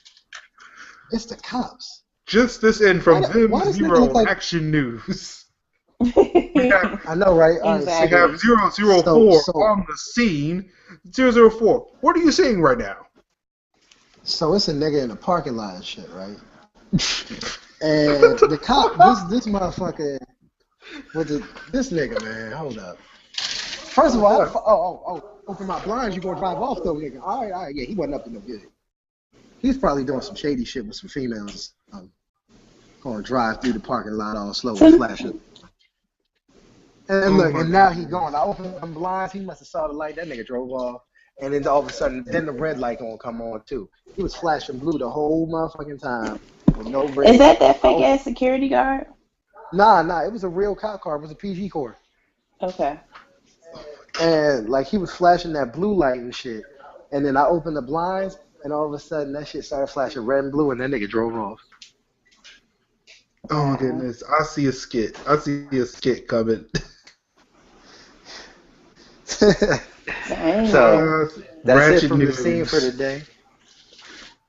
it's the cops. Just this in from Vim Zero Action News. I know, right? Exactly. We have 004 on the scene. 004. What are you seeing right now? So it's a nigga in the parking lot and shit, right? And the cop, this motherfucker, this nigga, man, hold up. First of all, open my blinds, you gonna drive off though, nigga. All right, yeah, he wasn't up to no good. He's probably doing some shady shit with some females. Gonna drive through the parking lot all slow and flashing. And look, and now he gone. I opened the blinds. He must have saw the light. That nigga drove off. And then all of a sudden, then the red light gonna come on too. He was flashing blue the whole motherfucking time with no break. Is that fake ass security guard? Nah. It was a real cop car. It was a PG car. Okay. And like he was flashing that blue light and shit. And then I opened the blinds, and all of a sudden that shit started flashing red and blue, and that nigga drove off. Oh my goodness! I see a skit coming. Dang. So that's it ratchet from the news. scene for today.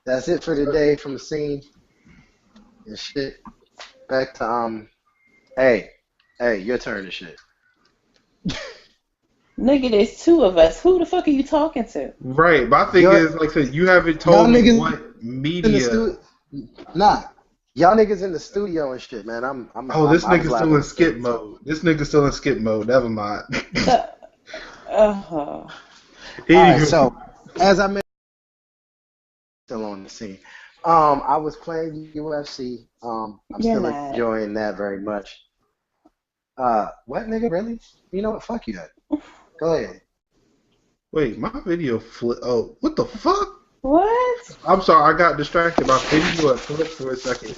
That's it for today from the scene and shit. Back to hey, your turn to shit. Nigga, there's two of us. Who the fuck are you talking to? Right. My thing Your- is, like I said, you haven't Y'all told me niggas what in the media. studio. Nah, y'all niggas in the studio and shit, man. Oh, this I was nigga's live still on in the skip scene. mode. This nigga's still in skip mode. Never mind. Uh-huh. Alright, so as I mentioned, still on the scene. I was playing UFC. I'm You're still not. enjoying that very much. What nigga? Really? You know what? Fuck you. Go ahead. Wait, my video flip. Oh, what the fuck? What? I'm sorry, I got distracted. My video flipped for a second.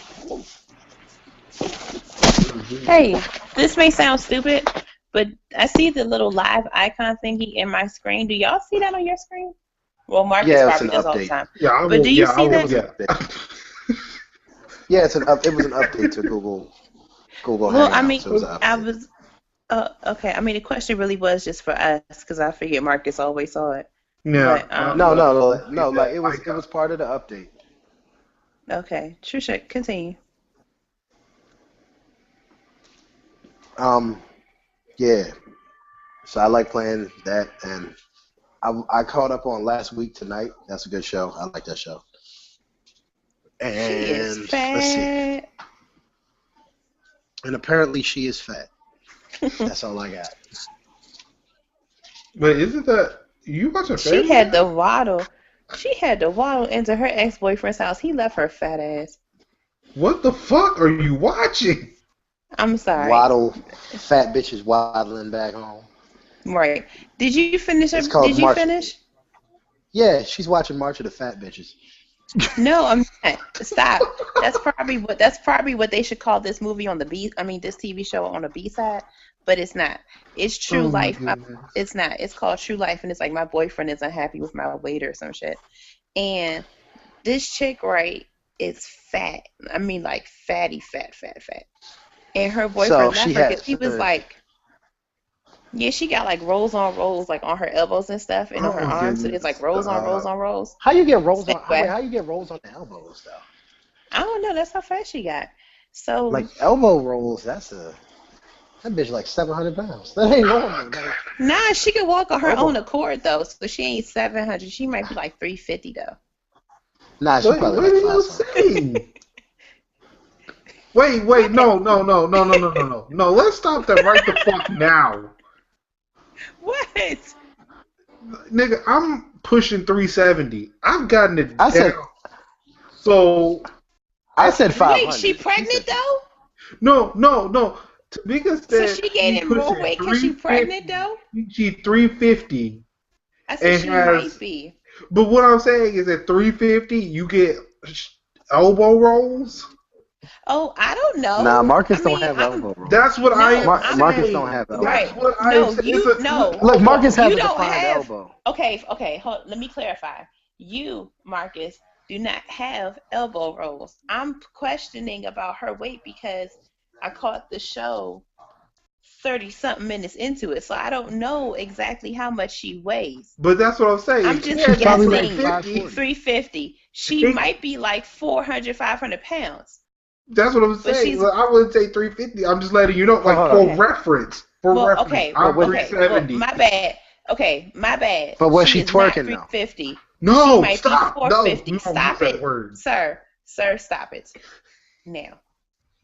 Hey, this may sound stupid, but I see the little live icon thingy in my screen. Do y'all see that on your screen? Well, Marcus Yeah, it's probably an does all the update. time. Yeah, I But will. do you Yeah, I see will. that? Yeah. Yeah, it was an update to Google Well, I Hangouts. mean, It was an I update. was okay. I mean, the question really was just for us because I figured Marcus always saw it. Yeah. But No. Like it was part of the update. okay, Trisha, continue. Yeah. So I like playing that, and I caught up on last week tonight. That's a good show. I like that show. She is And let's see. fat. And apparently she is fat. That's all I got. But isn't that you watching She family? had to waddle. She had to waddle into her ex-boyfriend's house. He left her fat ass. What the fuck are you watching? I'm sorry. Waddle, fat bitches waddling back home. Right. Did you finish? It's called Did you March. finish? Yeah, she's watching March of the Fat Bitches. No, I'm not. Stop. That's probably what they should call this movie on the B. I mean, this TV show on the B side, but it's not. It's True Oh my Life. goodness. It's not. It's called True Life, and it's like my boyfriend is unhappy with my weight or some shit. And this chick, right, is fat. I mean, like fatty, fat. And her boyfriend left her because he was like, yeah, she got like rolls on rolls, like on her elbows and stuff, and on her Oh, arms. So there's like rolls on rolls on rolls. How you get rolls on? Anyway. How you get rolls on the elbows though? I don't know. That's how fat she got. So Like elbow rolls, that bitch like 700 pounds. That ain't normal. nah, she could walk on her Elbow. own accord though. So she ain't 700. She might be like 350 though. Nah, she Wait, probably what are like you 500. saying? Wait, no. No, let's stop that right the fuck now. What? Nigga, I'm pushing 370. I've gotten it I said- down. So, I said 500. Wait, she pregnant though? no. Tamika So said she gaining more pushing weight because she 350. pregnant though? She 350. I said And she has- might be. But what I'm saying is at 350, you get elbow rolls. Oh, I don't know. Nah, Marcus I don't mean, have I'm- elbow rolls. That's what I am I'm- Marcus saying. don't have elbow Right. That's what I No, am saying. you It's a- no. Look, Marcus has You a don't defined have- elbow. Okay. Let me clarify. You, Marcus, do not have elbow rolls. I'm questioning about her weight because I caught the show 30-something minutes into it, so I don't know exactly how much she weighs. But that's what I'm saying. I'm If just she had probably like guessing 540. 350. She might be like 400, 500 pounds. That's what I'm But saying. she's- Well, I wouldn't say 350. I'm just letting you know, like Hold for on. Okay. reference. Okay, I'm well, 370. my bad. Okay, my bad. But was she is not twerking, though? 350. No, She might stop. be No, 450. you don't Stop use it. that word. Sir, stop it. Now.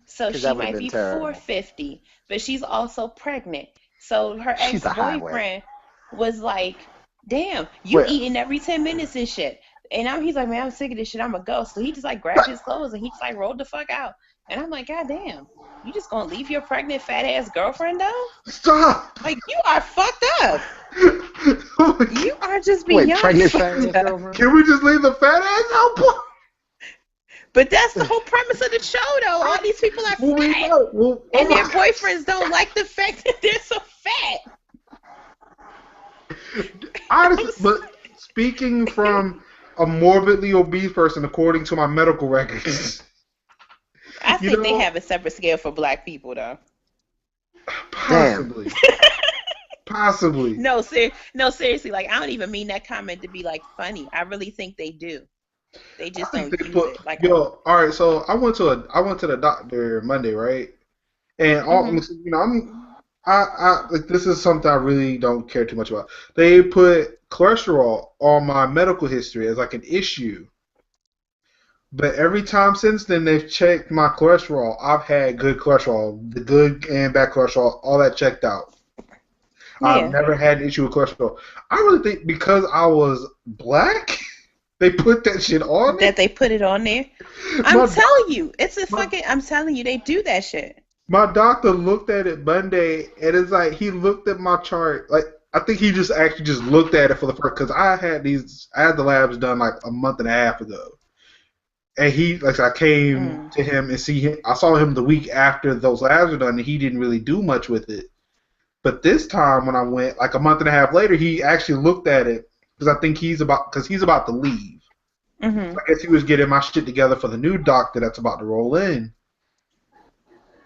So 'Cause she that would've might been be terrible. 450, but she's also pregnant. So her She's a ex-boyfriend was like, damn, you Wait. eating every 10 minutes and shit. And he's like, man, I'm sick of this shit. I'm going to go. So he just like grabbed his clothes and he just like rolled the fuck out. And I'm like, God damn, you just going to leave your pregnant fat ass girlfriend though? Stop. Like, you are fucked up. You are just Wait, beyond pregnant fucked fat ass up. girlfriend? Can we just leave the fat ass out? But that's the whole premise of the show, though. All these people are Well, we fat, know. Well, and their boyfriends don't like the fact that they're so fat. honestly, but speaking from a morbidly obese person, according to my medical records, I think they know- have a separate scale for black people, though. possibly. Possibly. No, seriously. Like, I don't even mean that comment to be like funny. I really think they do. They I just think don't they use put it. Like, yo. All right, so I went to the doctor Monday, right? And all hmm you know, I like this is something I really don't care too much about. They put cholesterol on my medical history as like an issue. But every time since then they've checked my cholesterol. I've had good cholesterol, the good and bad cholesterol, all that checked out. I've yeah, never had an issue with cholesterol. I really think because I was black, they put that shit on that it. they put it on there. I'm My telling you, it's a my fucking. I'm telling you, they do that shit. my doctor looked at it Monday, and it's like he looked at my chart. Like I think he just actually just looked at it for the first because I had the labs done like a month and a half ago, and he like I came Mm. to him and see him. I saw him the week after those labs were done, and he didn't really do much with it. But this time when I went, like a month and a half later, he actually looked at it because I think he's about to leave. hmm So I guess he was getting my shit together for the new doctor that's about to roll in.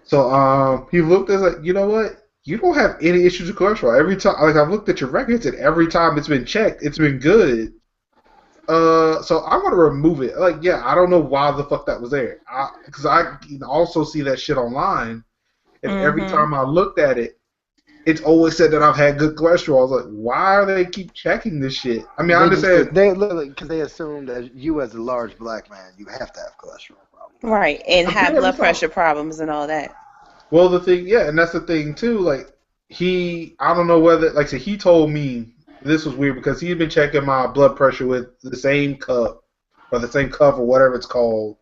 So he looked at it like, you know what? You don't have any issues with cholesterol. Every time, like I've looked at your records, and every time it's been checked, it's been good. So I want to remove it. Like, yeah, I don't know why the fuck that was there. Because I can also see that shit online, and every hmm time I looked at it, it's always said that I've had good cholesterol. I was like, why are they keep checking this shit? I mean, I They just understand. they literally because they assume that you as a large black man you have to have cholesterol problems. Right, and have Apparently blood so. pressure problems and all that. Well, the thing, yeah, and that's the thing too. Like I don't know whether, like, I said, he told me this was weird because he had been checking my blood pressure with the same cup or the same cup or whatever it's called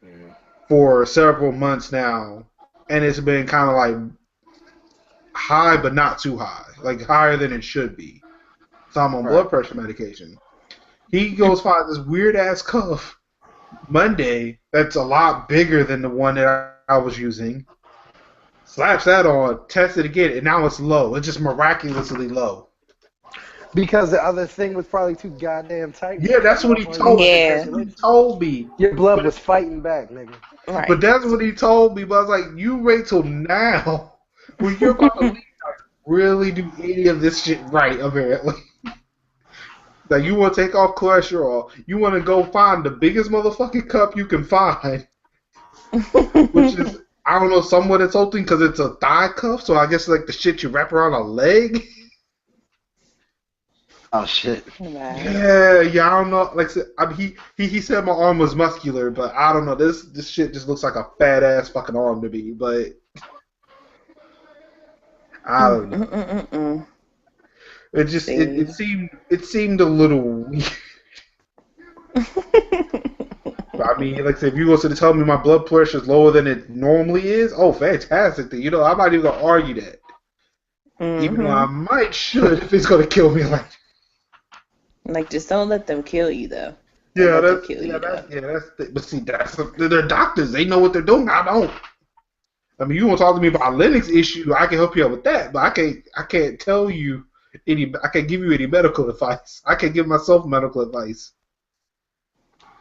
Mm. for several months now, and it's been kind of like high but not too high, like higher than it should be. So I'm on Right. blood pressure medication. He goes find this weird ass cuff Monday that's a lot bigger than the one that I was using. Slaps that on, tests it again, and now it's low. It's just miraculously low. Because the other thing was probably too goddamn tight. Yeah, that's what he told me. That's Yeah, what he told me. Your blood But, was fighting back, nigga. right. but that's what he told me. But I was like, you wait till now when you're about to leave, really do any of this shit right, apparently. Like, you want to take off cholesterol. You want to go find the biggest motherfucking cup you can find, which is, I don't know, somewhat insulting because it's a thigh cuff, so I guess like the shit you wrap around a leg. Oh shit. Right. Yeah, I don't know. Like I mean, he said my arm was muscular, but I don't know. This shit just looks like a fat ass fucking arm to me. But I don't know. Mm-mm-mm-mm. It just See. it seemed a little weird. I mean, like I said, if you was to tell me my blood pressure is lower than it normally is, oh, fantastic! Then, I'm not even gonna argue that. Even though I might should if it's gonna kill me. Like, just don't let them kill you, though. Yeah, Don't let them that's kill yeah, you, that's though. yeah, that's. But see, they're doctors. They know what they're doing. I don't. I mean, you want to talk to me about a Linux issue? I can help you out with that, but I can't tell you any. I can't give you any medical advice. I can't give myself medical advice.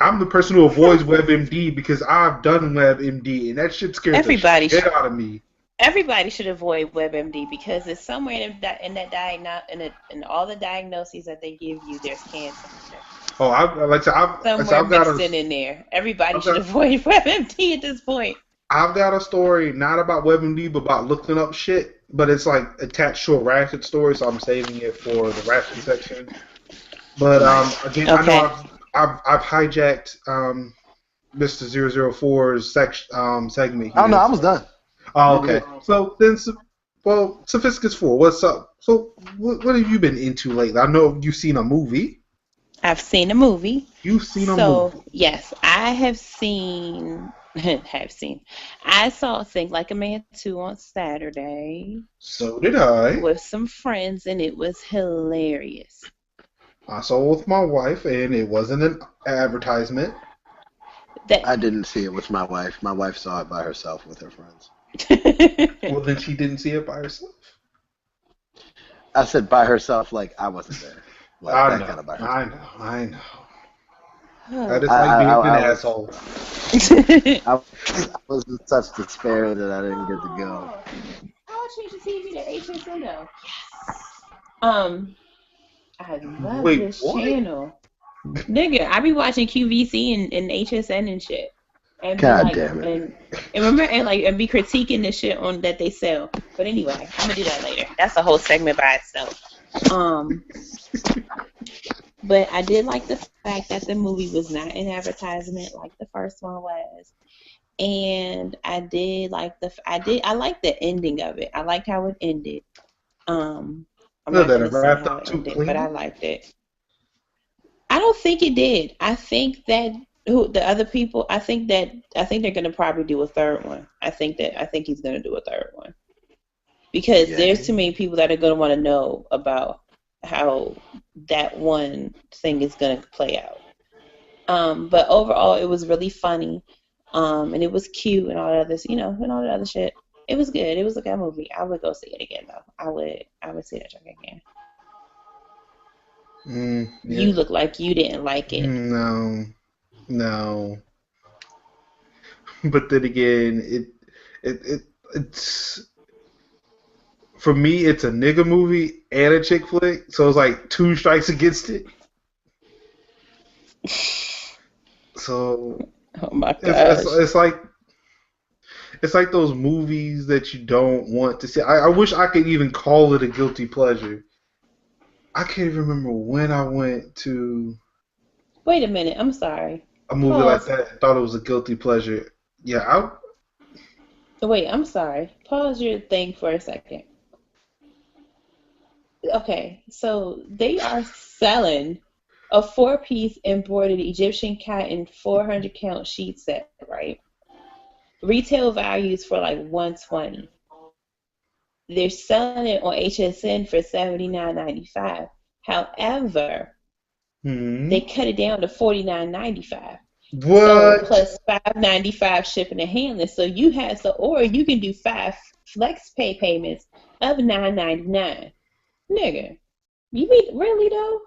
I'm the person who avoids WebMD because I've done WebMD, and that shit scares Everybody the shit should. out of me. Everybody should avoid WebMD because it's somewhere in that in all the diagnoses that they give you, there's cancer. Oh, Somewhere I've got mixed in there. Everybody I've should got, avoid WebMD at this point. I've got a story not about WebMD, but about looking up shit. But it's like attached to a Ratchet story, so I'm saving it for the Ratchet section. But again, I Okay. know I've hijacked Mr. 004's segment Oh here. no, I was done. Oh, okay. So then, Sophisticates 4, what's up? So what have you been into lately? I know you've seen a movie. I've seen a movie. You've seen a So, movie. yes, I have seen, I saw Think Like a Man 2 on Saturday So did I. with some friends, and it was hilarious. I saw it with my wife, and it wasn't an advertisement. I didn't see it with my wife. My wife saw it by herself with her friends. Well, then she didn't see it by herself. I said by herself like I wasn't there. Like I that know, kind of by herself. I know. Oh. I just like being an I asshole. I was in such despair that I didn't get to go. I'll change the TV to HSNO. Yes. Um, I love Wait, this what? channel. Nigga, I be watching QVC and HSN and shit. And be God like, damn it. and remember, and be critiquing the shit on that they sell. But anyway, I'm gonna do that later. That's a whole segment by itself. But I did like the fact that the movie was not an advertisement like the first one was. And I did like I liked the ending of it. I liked how it ended. I'm No, not that it gonna say wrapped how up it too ended, but I clean. liked it. I don't think it did. I think that the other people. I think they're gonna probably do a third one. I think he's gonna do a third one because there's too many Yay. people that are gonna want to know about how that one thing is gonna play out. But overall, it was really funny, and it was cute and all that other, and all that other shit. It was good. It was a good movie. I would go see it again though. I would see that junk again. Yeah. You look like you didn't like it. No, no. But then again, it's for me. It's a nigga movie and a chick flick, so it's like two strikes against it. So Oh my it's gosh. it's like those movies that you don't want to see. I wish I could even call it a guilty pleasure. I can't even remember when I went to Wait a minute. I'm sorry. a movie like Pause. that. I thought it was a guilty pleasure. Yeah, Wait, I'm sorry. Pause your thing for a second. Okay, so they are selling a four-piece embroidered Egyptian cotton 400 count sheet set, right? Retail values for like 120. They're selling it on HSN for $79.95. However, they cut it down to $49.95. So what? plus $5.95 shipping and handling. So you have or you can do 5 flex pay payments of $9.99. Nigga, you mean really though?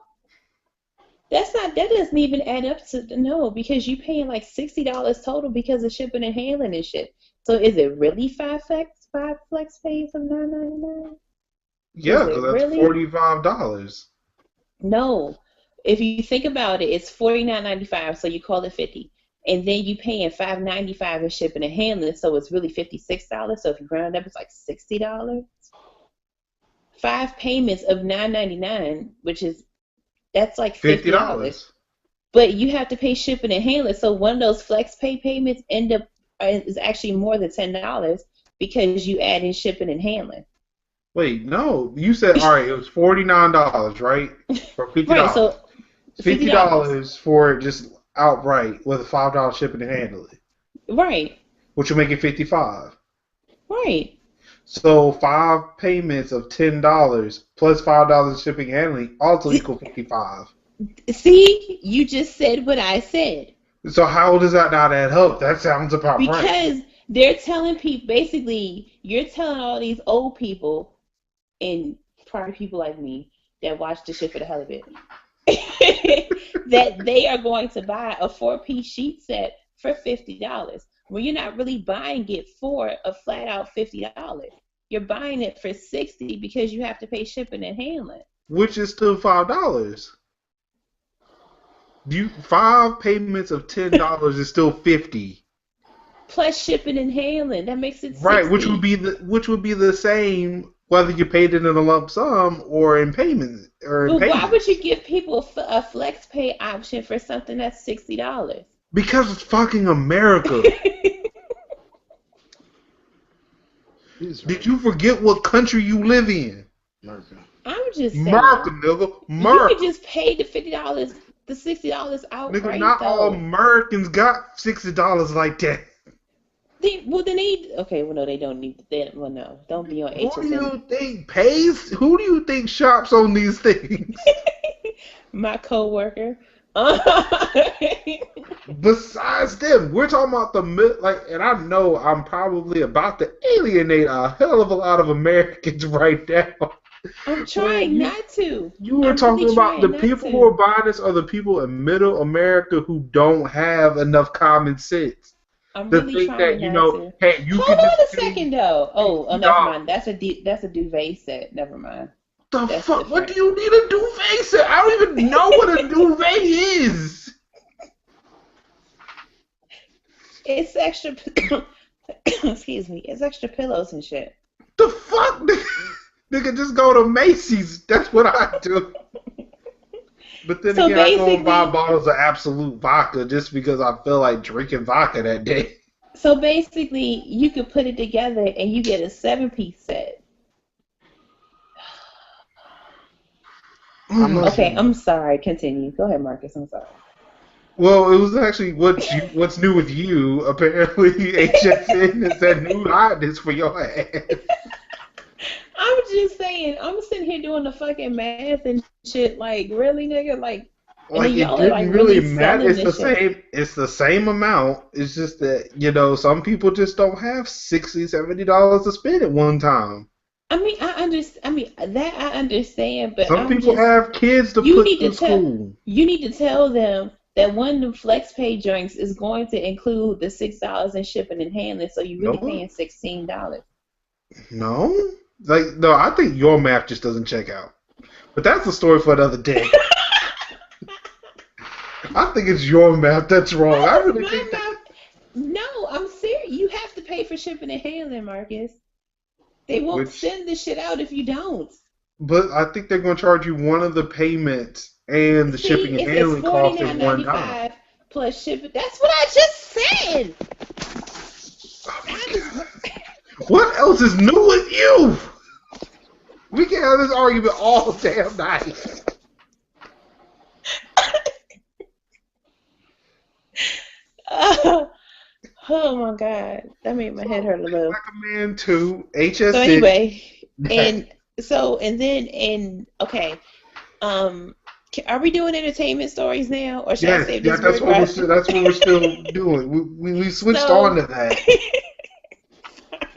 That doesn't even add up to no because you paying like $60 total because of shipping and handling and shit. So is it really five flex pays of $9.99? Yeah, Is because it that's really? $45. No. If you think about it, it's $49.95, so you call it 50. And then you paying $5.95 in shipping and handling, so it's really $56. So if you round up, it's like $60. 5 payments of $9.99, that's like $50. $50. But you have to pay shipping and handling. So one of those flex pay payments is actually more than $10 because you add in shipping and handling. Wait, no. You said all right. It was $49, right? For fifty Right. So dollars. fifty $50. dollars for just outright with a $5 shipping and handling, Right. which will make it 55. Right. So 5 payments of $10 plus $5 shipping and handling also equal 55. See, you just said what I said. So how does that not add up? That sounds about right. Because they're telling people, basically, you're telling all these old people and probably people like me that watch the shit for the hell of it that they are going to buy a 4-piece sheet set for $50 when you're not really buying it for a flat out $50. You're buying it for $60 because you have to pay shipping and handling. Which is still $5. 5 payments of $10 is still 50. Plus shipping and handling, that makes it Right, 60. which would be the same whether you paid it in a lump sum or in payment or in But why would payments. you give people a flex pay option for something that's $60? Because it's fucking America. He's Did right. you forget what country you live in? America. I'm just America, saying, nigga. you could America. just pay the $50, the $60 Nigga, outright not all though. Americans got $60 like that. Okay, well no, they don't need that. Well no, don't be on Who do HSN. you think pays? Who do you think shops on these things? My coworker. Besides them, we're talking about and I know I'm probably about to alienate a hell of a lot of Americans right now. I'm trying not to. You were I'm talking really about the trying not people who are to. buying this are the people in middle America who don't have enough common sense I'm to really think trying that, not to. hey, you could Hold just on a pay second though. Oh, $50. never mind. That's a duvet set. Never mind. The That's fuck? different. What do you need a duvet set? I don't even know what a duvet is. It's extra. Excuse me. It's extra pillows and shit. The fuck? Nigga, just go to Macy's. That's what I do. But then So again, I go and buy basically- bottles of Absolute vodka just because I feel like drinking vodka that day. So basically, you could put it together and you get a 7-piece set. Okay, I'm sorry. Continue. Go ahead, Marcus. I'm sorry. Well, it was actually what's new with you. Apparently, HSN is that new hotness for your ass. I'm just saying, I'm sitting here doing the fucking math and shit. Like, really, nigga? Like Like, it y'all are, didn't like, really really matter. selling It's the this shit. same. It's the same amount. It's just that some people just don't have $60, $70 to spend at one time. I mean, I understand, but Some people have kids to you put need through to tell school. you need to tell them that one of the flex pay drinks is going to include the $6 in shipping and handling, so you're really paying $16. No, no. I think your math just doesn't check out. But that's a story for another day. I think it's your math that's wrong. I really think that. No, I'm serious. You have to pay for shipping and handling, Marcus. They won't send the shit out if you don't. But I think they're going to charge you one of the payments and the shipping and handling cost at $1 plus shipping. That's what I just said. Oh my God. What else is new with you? We can have this argument all damn night. Oh my God, that made my head hurt a little. Like a man too. HSN. So anyway, are we doing entertainment stories now, or should I save this? That's what we're still doing. We switched on to that.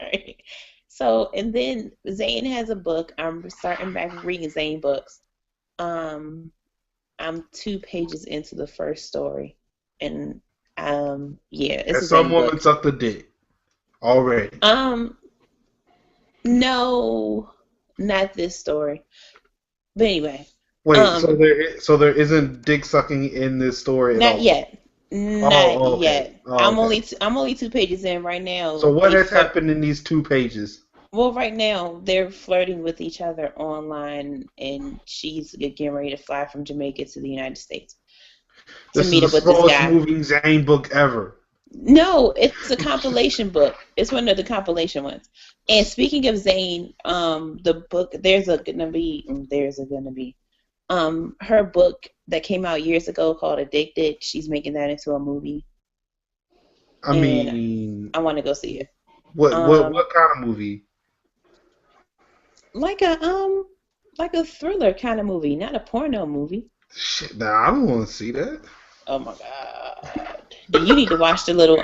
Alright. So, and then Zane has a book. I'm starting back reading Zane books. I'm 2 pages into the first story, and it's a some Zane woman book. sucked a dick already. No, not this story. But anyway. Wait, so there isn't dick sucking in this story at all? Not yet. Not yet. Oh, I'm only 2 pages in right now. So what has happened in these 2 pages? Well, right now they're flirting with each other online, and she's getting ready to fly from Jamaica to the United States to meet up with this guy. This is the slowest moving Zane book ever. No, it's a compilation book. It's one of the compilation ones. And speaking of Zane, the book there's gonna be her book that came out years ago called Addicted. She's making that into a movie. I mean, I want to go see it. What kind of movie? Like a thriller kind of movie, not a porno movie. Shit, I don't want to see that. Oh my God! You need to watch the little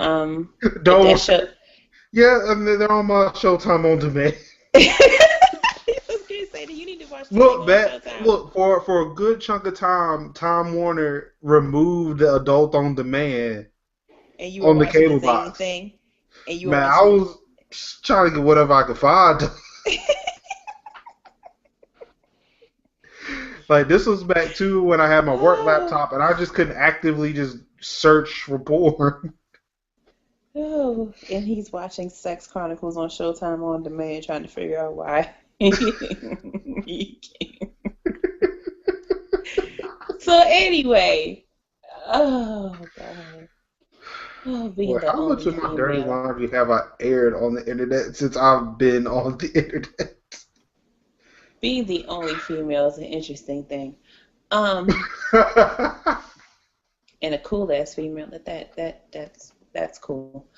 Don't. show. Yeah, I mean, they're on my Showtime on demand. You need to watch. Look, for a good chunk of time, Time Warner removed the adult on demand on the cable box. Thing, and you Man, I was trying to get whatever I could find. Like, this was back too when I had my work laptop and I just couldn't actively just search for porn. Oh, and he's watching Sex Chronicles on Showtime on demand, trying to figure out why. So anyway, oh God. Oh, how much of my dirty laundry have I aired on the internet since I've been on the internet? Being the only female is an interesting thing. And a cool ass female that's cool.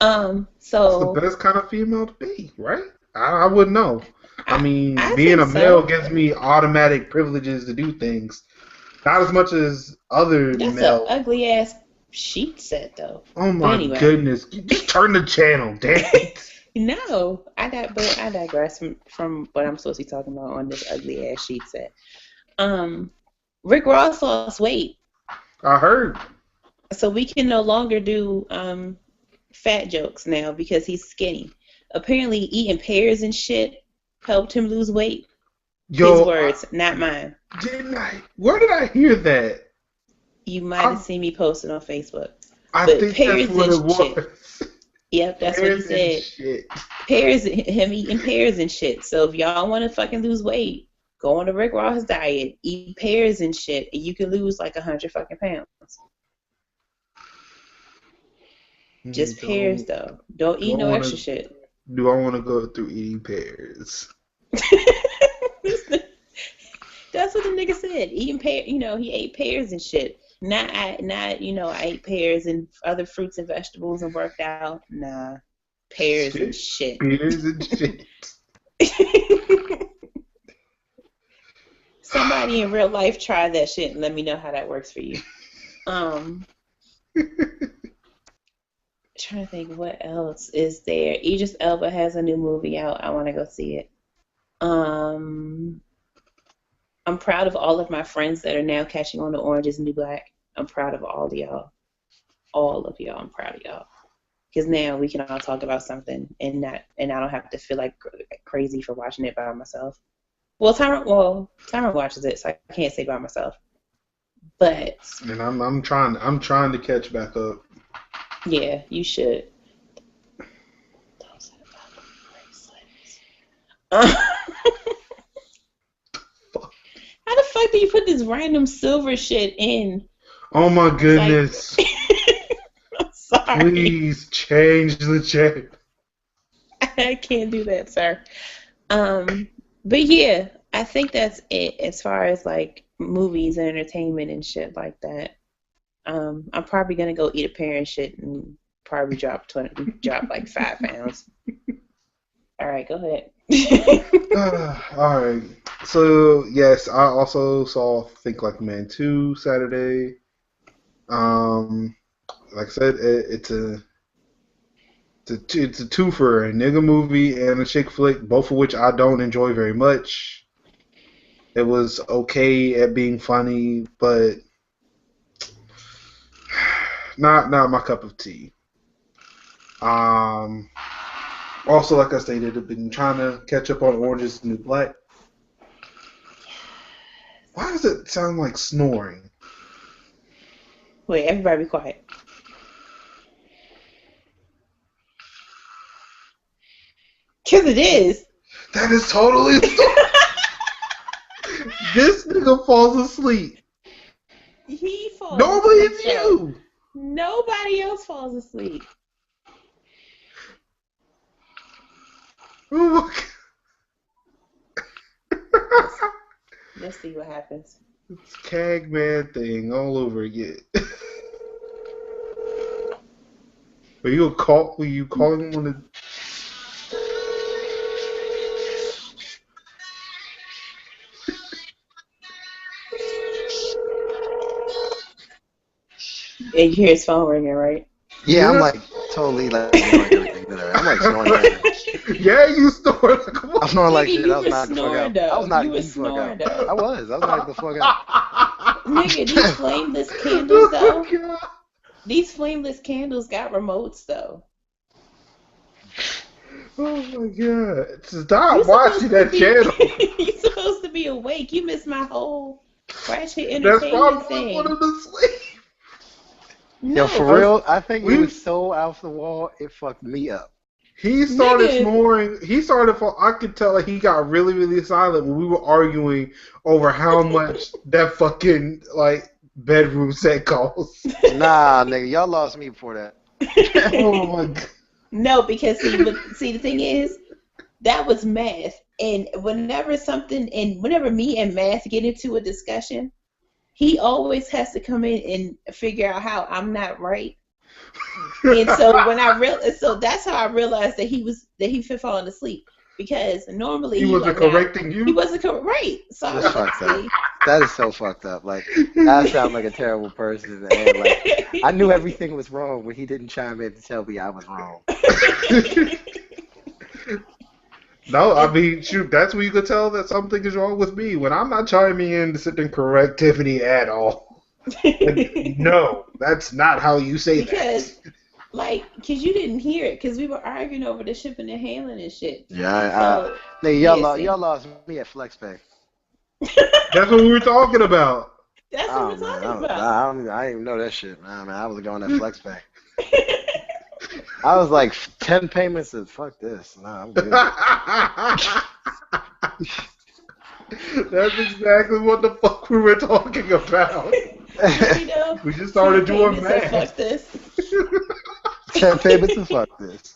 So it's the best kind of female to be, right? I wouldn't know. I mean, being a male gives me automatic privileges to do things. Not as much as other males. That's an ugly ass sheet set, though. Oh my goodness! Just turn the channel, damn it. No, I digress from what I'm supposed to be talking about on this ugly ass sheet set. Rick Ross lost weight. I heard. So we can no longer do fat jokes now because he's skinny. Apparently, eating pears and shit helped him lose weight. Yo, His words, not mine. didn't I? Where did I hear that? You might have seen me posted on Facebook. I But think that's pears what and it was. shit. Yep, that's what he Pears and said. shit. Pears, him eating pears and shit. So if y'all want to fucking lose weight, go on the Rick Ross diet, eat pears and shit, and you can lose like 100 fucking pounds. Just pears though. Don't eat no extra shit. Do I want to go through eating pears? That's what the nigga said. Eating pear, he ate pears and shit. Not I ate pears and other fruits and vegetables and worked out. Nah, pears and shit. Pears and shit. Somebody in real life try that shit and let me know how that works for you. Trying to think what else is there. Idris Elba has a new movie out. I want to go see it. I'm proud of all of my friends that are now catching on to Orange is the New Black. I'm proud of all of y'all. All of y'all. I'm proud of y'all. Because now we can all talk about something and I don't have to feel like crazy for watching it by myself. Well, Tyron watches it, so I can't say by myself. But and I'm trying to catch back up. Yeah, you should. Those bracelets. How the fuck do you put this random silver shit in? Oh my goodness. Like, I'm sorry. Please change the check. I can't do that, sir. But yeah, I think that's it as far as like movies and entertainment and shit like that. I'm probably gonna go eat a pear and shit and probably drop like 5 pounds. All right, go ahead. All right. So yes, I also saw Think Like a Man 2 Saturday. Like I said, it's a twofer, a nigga movie and a chick flick, both of which I don't enjoy very much. It was okay at being funny, but not my cup of tea. Also, like I stated, I've been trying to catch up on Orange is the New Black. Why does it sound like snoring? Wait, everybody be quiet. Because it is. That is totally snoring. This nigga falls asleep. He falls Normally asleep. it's you. Nobody else falls asleep. Oh my God. Let's see what happens. It's Cagman thing all over again. Were you calling one of? And you hear his phone ringing, right? Yeah, I'm like totally like ignoring everything. I'm like snoring. Yeah, you snoring. Come on. I'm snoring like shit. You I was were knocking the fuck snoring, out. though. I was knocking You were the fuck snoring, out. though. I was knocking the fuck out. Nigga, these flameless candles, though. Oh my God. These flameless candles got remotes, though. Oh my God. Stop watching that channel. You're supposed to be awake. You missed my whole Ratchet That's Entertainment probably thing. one of the sleep. No, Yo, for real, I think it was so off the wall, it fucked me up. He started Nigga. snoring. I could tell that he got really, really silent when we were arguing over how much that fucking like bedroom set costs. Nah, nigga, y'all lost me before that. Oh my God. No, because see, the thing is, that was math, and whenever me and math get into a discussion, he always has to come in and figure out how I'm not right. And so so that's how I realized that he falling asleep, because normally He wasn't correcting you. He wasn't right. So I was That's like, fucked up. That is so fucked up. Like, that sounds like a terrible person. And like, I knew everything was wrong when he didn't chime in to tell me I was wrong. No, I mean, shoot, that's where you could tell that something is wrong with me when I'm not chiming in to sit and correct Tiffany at all. Like, no, that's not how you say that. Because you didn't hear it, because we were arguing over the shipping and handling and shit. Yeah, y'all lost me at FlexPay. That's what we were talking about. That's what Oh we're man, talking about. I didn't even know that shit. Nah, man, I was going that flex pay. I was like 10 payments and fuck this. Nah, I'm good. That's exactly what the fuck we were talking about. You know, We just started doing payments and math. fuck this. 10 payments and fuck this.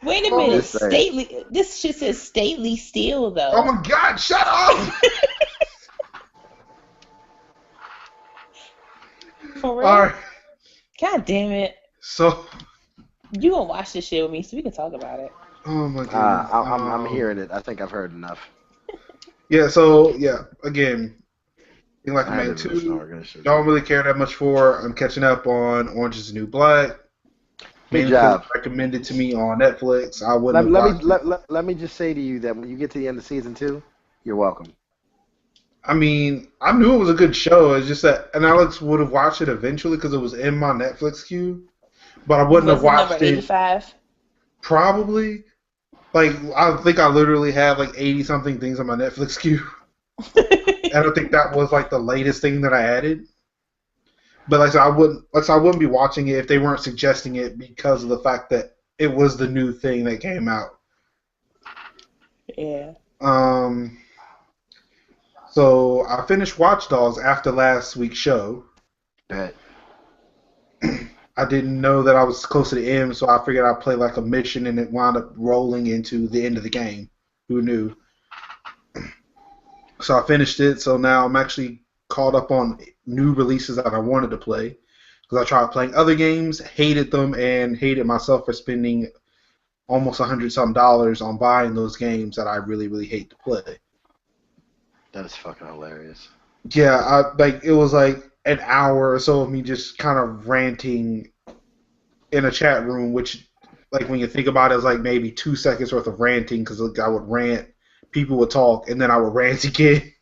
Wait a Oh, minute, just saying. stately. This shit says stately steel though. Oh my God! Shut up! For real? All right. God damn it! So, You gonna watch this shit with me so we can talk about it. oh my goodness. I'm hearing it. I think I've heard enough. Yeah. So yeah. Again, Being Like a I had Man to listen to 2. organization. Don't really care that much for. I'm catching up on Orange Is the New Black. Good Mainly because job. it's recommended to me on Netflix. I wouldn't have watched it. Let me just say to you that when you get to the end of season 2, you're welcome. I mean, I knew it was a good show. It's just that, and Alex would have watched it eventually because it was in my Netflix queue, but I wouldn't Was have it number watched it 85? probably. Like, I think I literally have like 80 something things on my Netflix queue. And I think that was like the latest thing that I added. But like I wouldn't be watching it if they weren't suggesting it because of the fact that it was the new thing that came out. Yeah. So I finished Watch Dogs after last week's show. Bet. I didn't know that I was close to the end, so I figured I'd play like a mission, and it wound up rolling into the end of the game. Who knew? So I finished it, so now I'm actually caught up on new releases that I wanted to play. Because I tried playing other games, hated them, and hated myself for spending almost $100-something on buying those games that I really, really hate to play. That is fucking hilarious. Yeah, it was like an hour or so of me just kind of ranting in a chat room, which, like, when you think about it, is like maybe 2 seconds worth of ranting because I would rant, people would talk, and then I would rant again.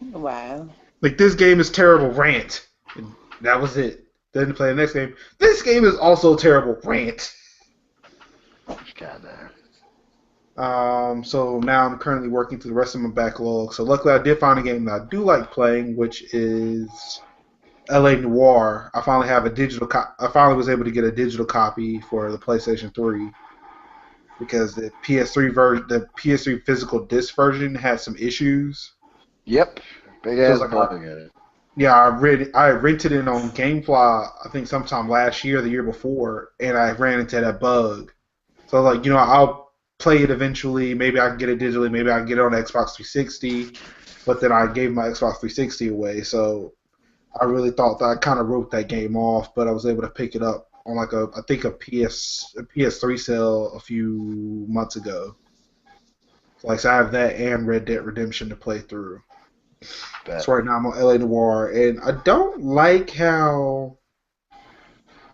Wow. Like, this game is terrible, rant. And that was it. Then to play the next game. This game is also terrible, rant. Goddamn. So now I'm currently working through the rest of my backlog. So luckily I did find a game that I do like playing, which is LA Noire. I finally have a digital. I finally was able to get a digital copy for the PlayStation 3 because the PS3 version, the PS3 physical disc version, had some issues. Yep. Big ass bug at it. Yeah, I rented it on GameFly, I think sometime last year, the year before, and I ran into that bug. So I was like, I'll play it eventually. Maybe I can get it digitally. Maybe I can get it on Xbox 360. But then I gave my Xbox 360 away, so I really thought that I kind of wrote that game off. But I was able to pick it up on like a PS3 sale a few months ago. So I have that and Red Dead Redemption to play through. So right now I'm on LA Noire, and I don't like how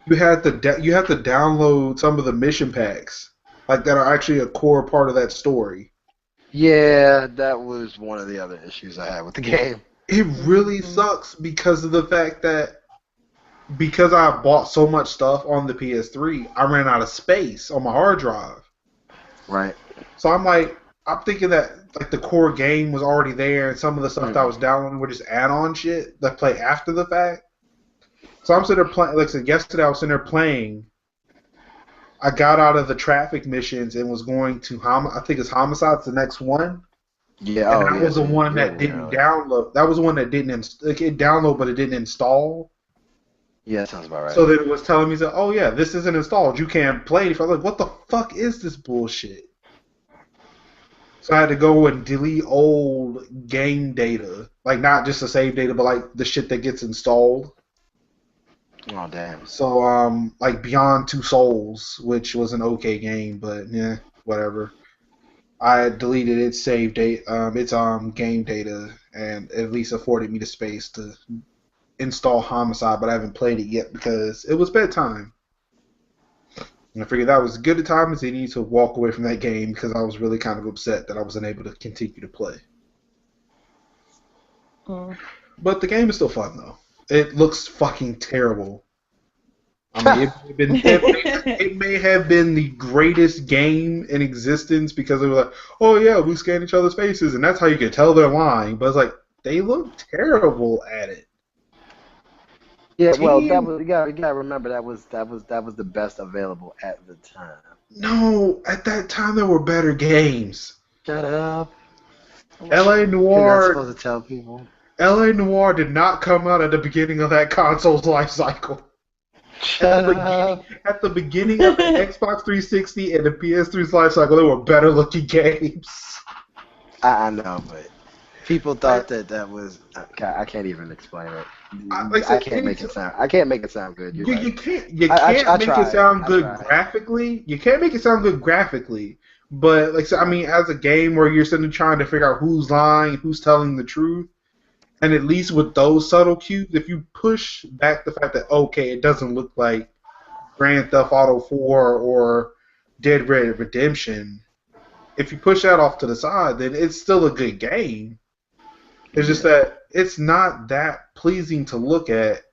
you have to download some of the mission packs, like that are actually a core part of that story. Yeah, that was one of the other issues I had with the game. It really sucks because of the fact that because I bought so much stuff on the PS3, I ran out of space on my hard drive. Right. So I'm thinking that like the core game was already there, and some of the stuff that I was downloading were just add-on shit that play after the fact. So I'm sitting there playing. Like I said, yesterday I was sitting there playing. I got out of the traffic missions and was going to I think it's Homicide's the next one. Yeah. And that was the one that didn't download. That was the one that didn't it download, but it didn't install. Yeah, that sounds about right. So then it was telling me that, oh yeah, this isn't installed. You can't play it. I was like, what the fuck is this bullshit? So I had to go and delete old game data, like not just the save data, but like the shit that gets installed. Oh damn. So like Beyond Two Souls, which was an okay game, but yeah, whatever. I deleted its save date, its game data, and at least afforded me the space to install Homicide, but I haven't played it yet because it was bedtime. And I figured that was as good a time as any to walk away from that game because I was really kind of upset that I wasn't able to continue to play. But the game is still fun, though. It looks fucking terrible. I mean, it may have been the greatest game in existence because they were like, oh yeah, we scan each other's faces, and that's how you can tell they're lying. But it's like they look terrible at it. Yeah, well, that Team, was you gotta remember that was the best available at the time. no, at that time there were better games. Shut up. L.A. You're not Noir, supposed to tell people. L.A. Noir did not come out at the beginning of that console's life cycle. Shut up. At the beginning of the Xbox 360 and the PS3's life cycle, there were better looking games. I know, but people thought that was. I can't even explain it. I can't make it sound. I can't make it sound good. You Right. can't I make tried. it sound I good tried. graphically. You can't make it sound good graphically. But like so, I mean, as a game where you're sitting trying to figure out who's lying, who's telling the truth, and at least with those subtle cues, if you push back the fact that okay, it doesn't look like Grand Theft Auto 4 or Dead Red Redemption, if you push that off to the side, then it's still a good game. It's just that it's not that pleasing to look at,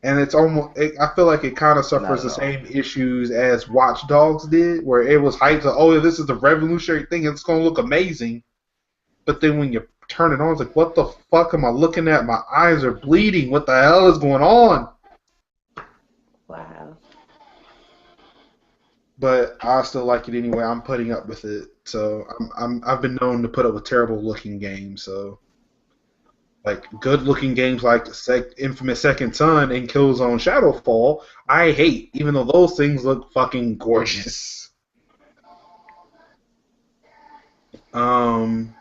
and it's almost. I feel like it kind of suffers the same issues as Watch Dogs did, where it was hyped like, oh, this is the revolutionary thing, it's going to look amazing. But then when you turn it on, it's like, what the fuck am I looking at? My eyes are bleeding. What the hell is going on? Wow. But I still like it anyway. I'm putting up with it. So I've been known to put up with terrible looking games. So like good looking games like Infamous Second Son and Killzone Shadowfall, I hate, even though those things look fucking gorgeous. Damn.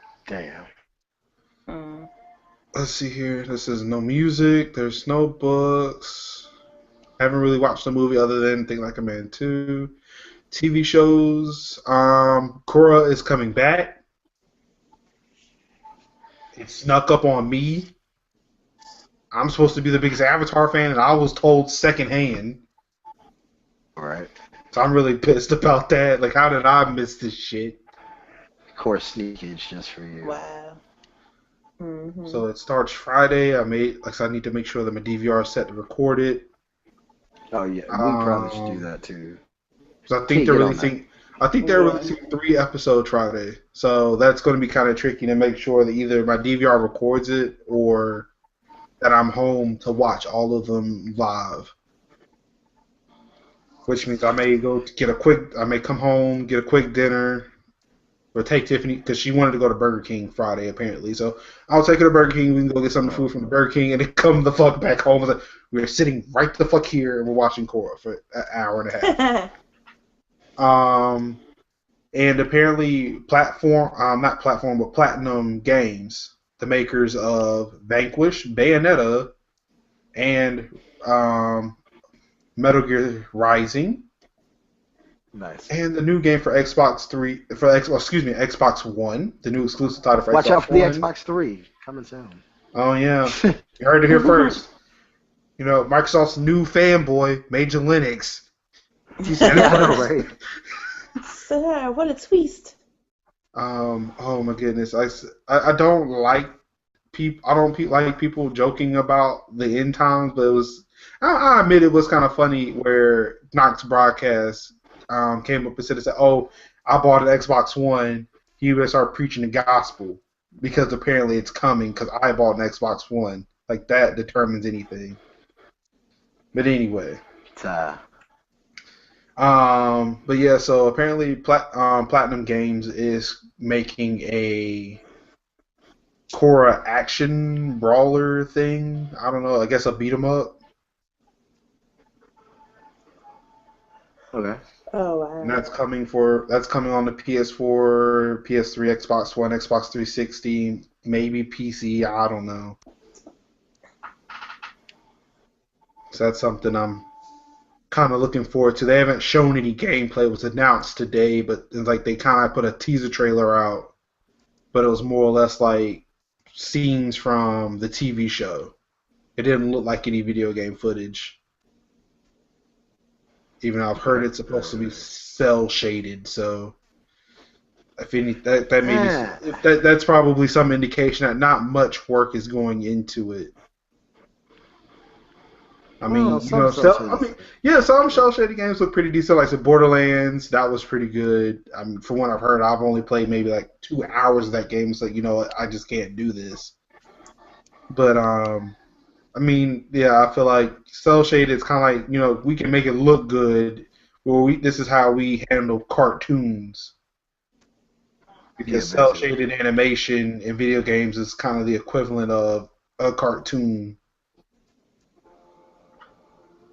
Let's see here. This is no music. There's no books. Haven't really watched the movie other than Think Like a Man 2. TV shows. Korra is coming back. It snuck up on me. I'm supposed to be the biggest Avatar fan, and I was told secondhand. Right. So I'm really pissed about that. Like, how did I miss this shit? Of course, sneakage just for you. Wow. Mm-hmm. So it starts Friday. I need to make sure that my DVR is set to record it. Oh yeah, we probably should do that too. Because I think they're releasing. I think they're releasing 3 episodes Friday. So that's going to be kind of tricky to make sure that either my DVR records it or that I'm home to watch all of them live. Which means I may I may come home, get a quick dinner, or take Tiffany, because she wanted to go to Burger King Friday, apparently. So I'll take her to Burger King, we can go get some food from the Burger King, and then come the fuck back home. Like, we're sitting right the fuck here, and we're watching Korra for an hour and a half. And apparently Platinum Games, the makers of Vanquish, Bayonetta, and Metal Gear Rising. Nice. And the new game for Xbox One, the new exclusive title for Xbox One. Watch out for the Xbox 3 coming soon. Oh yeah, you heard it here first. You know, Microsoft's new fanboy, Major Linux. He said it first. Sir, what a twist. Oh my goodness, I don't like people. I don't like people joking about the end times, but it was. I admit it was kind of funny where Knox Broadcast came up and said, "Oh, I bought an Xbox One. You better start preaching the gospel because apparently it's coming because I bought an Xbox One." Like that determines anything. But anyway. But yeah, so apparently Platinum Games is making a Korra action brawler thing. I don't know. I guess a beat 'em up. Okay. Oh wow. And that's coming on the PS4, PS3, Xbox One, Xbox 360, maybe PC. I don't know. So that's something I'm kind of looking forward to. They haven't shown any gameplay. It was announced today, but it's like they kind of put a teaser trailer out, but it was more or less like scenes from the TV show. It didn't look like any video game footage. Even though I've heard it's supposed to be cell shaded, so if any, that's probably some indication that not much work is going into it. I Well, mean, some cell shaded. yeah, some shell shaded games look pretty decent. Like the Borderlands, that was pretty good. I mean, from what I've heard, I've only played maybe like 2 hours of that game. So you know, what, I just can't do this. But I mean, yeah, I feel like cell shaded is kind of like, you know, we can make it look good. This is how we handle cartoons, Yeah, because cell basically. shaded animation in video games is kind of the equivalent of a cartoon,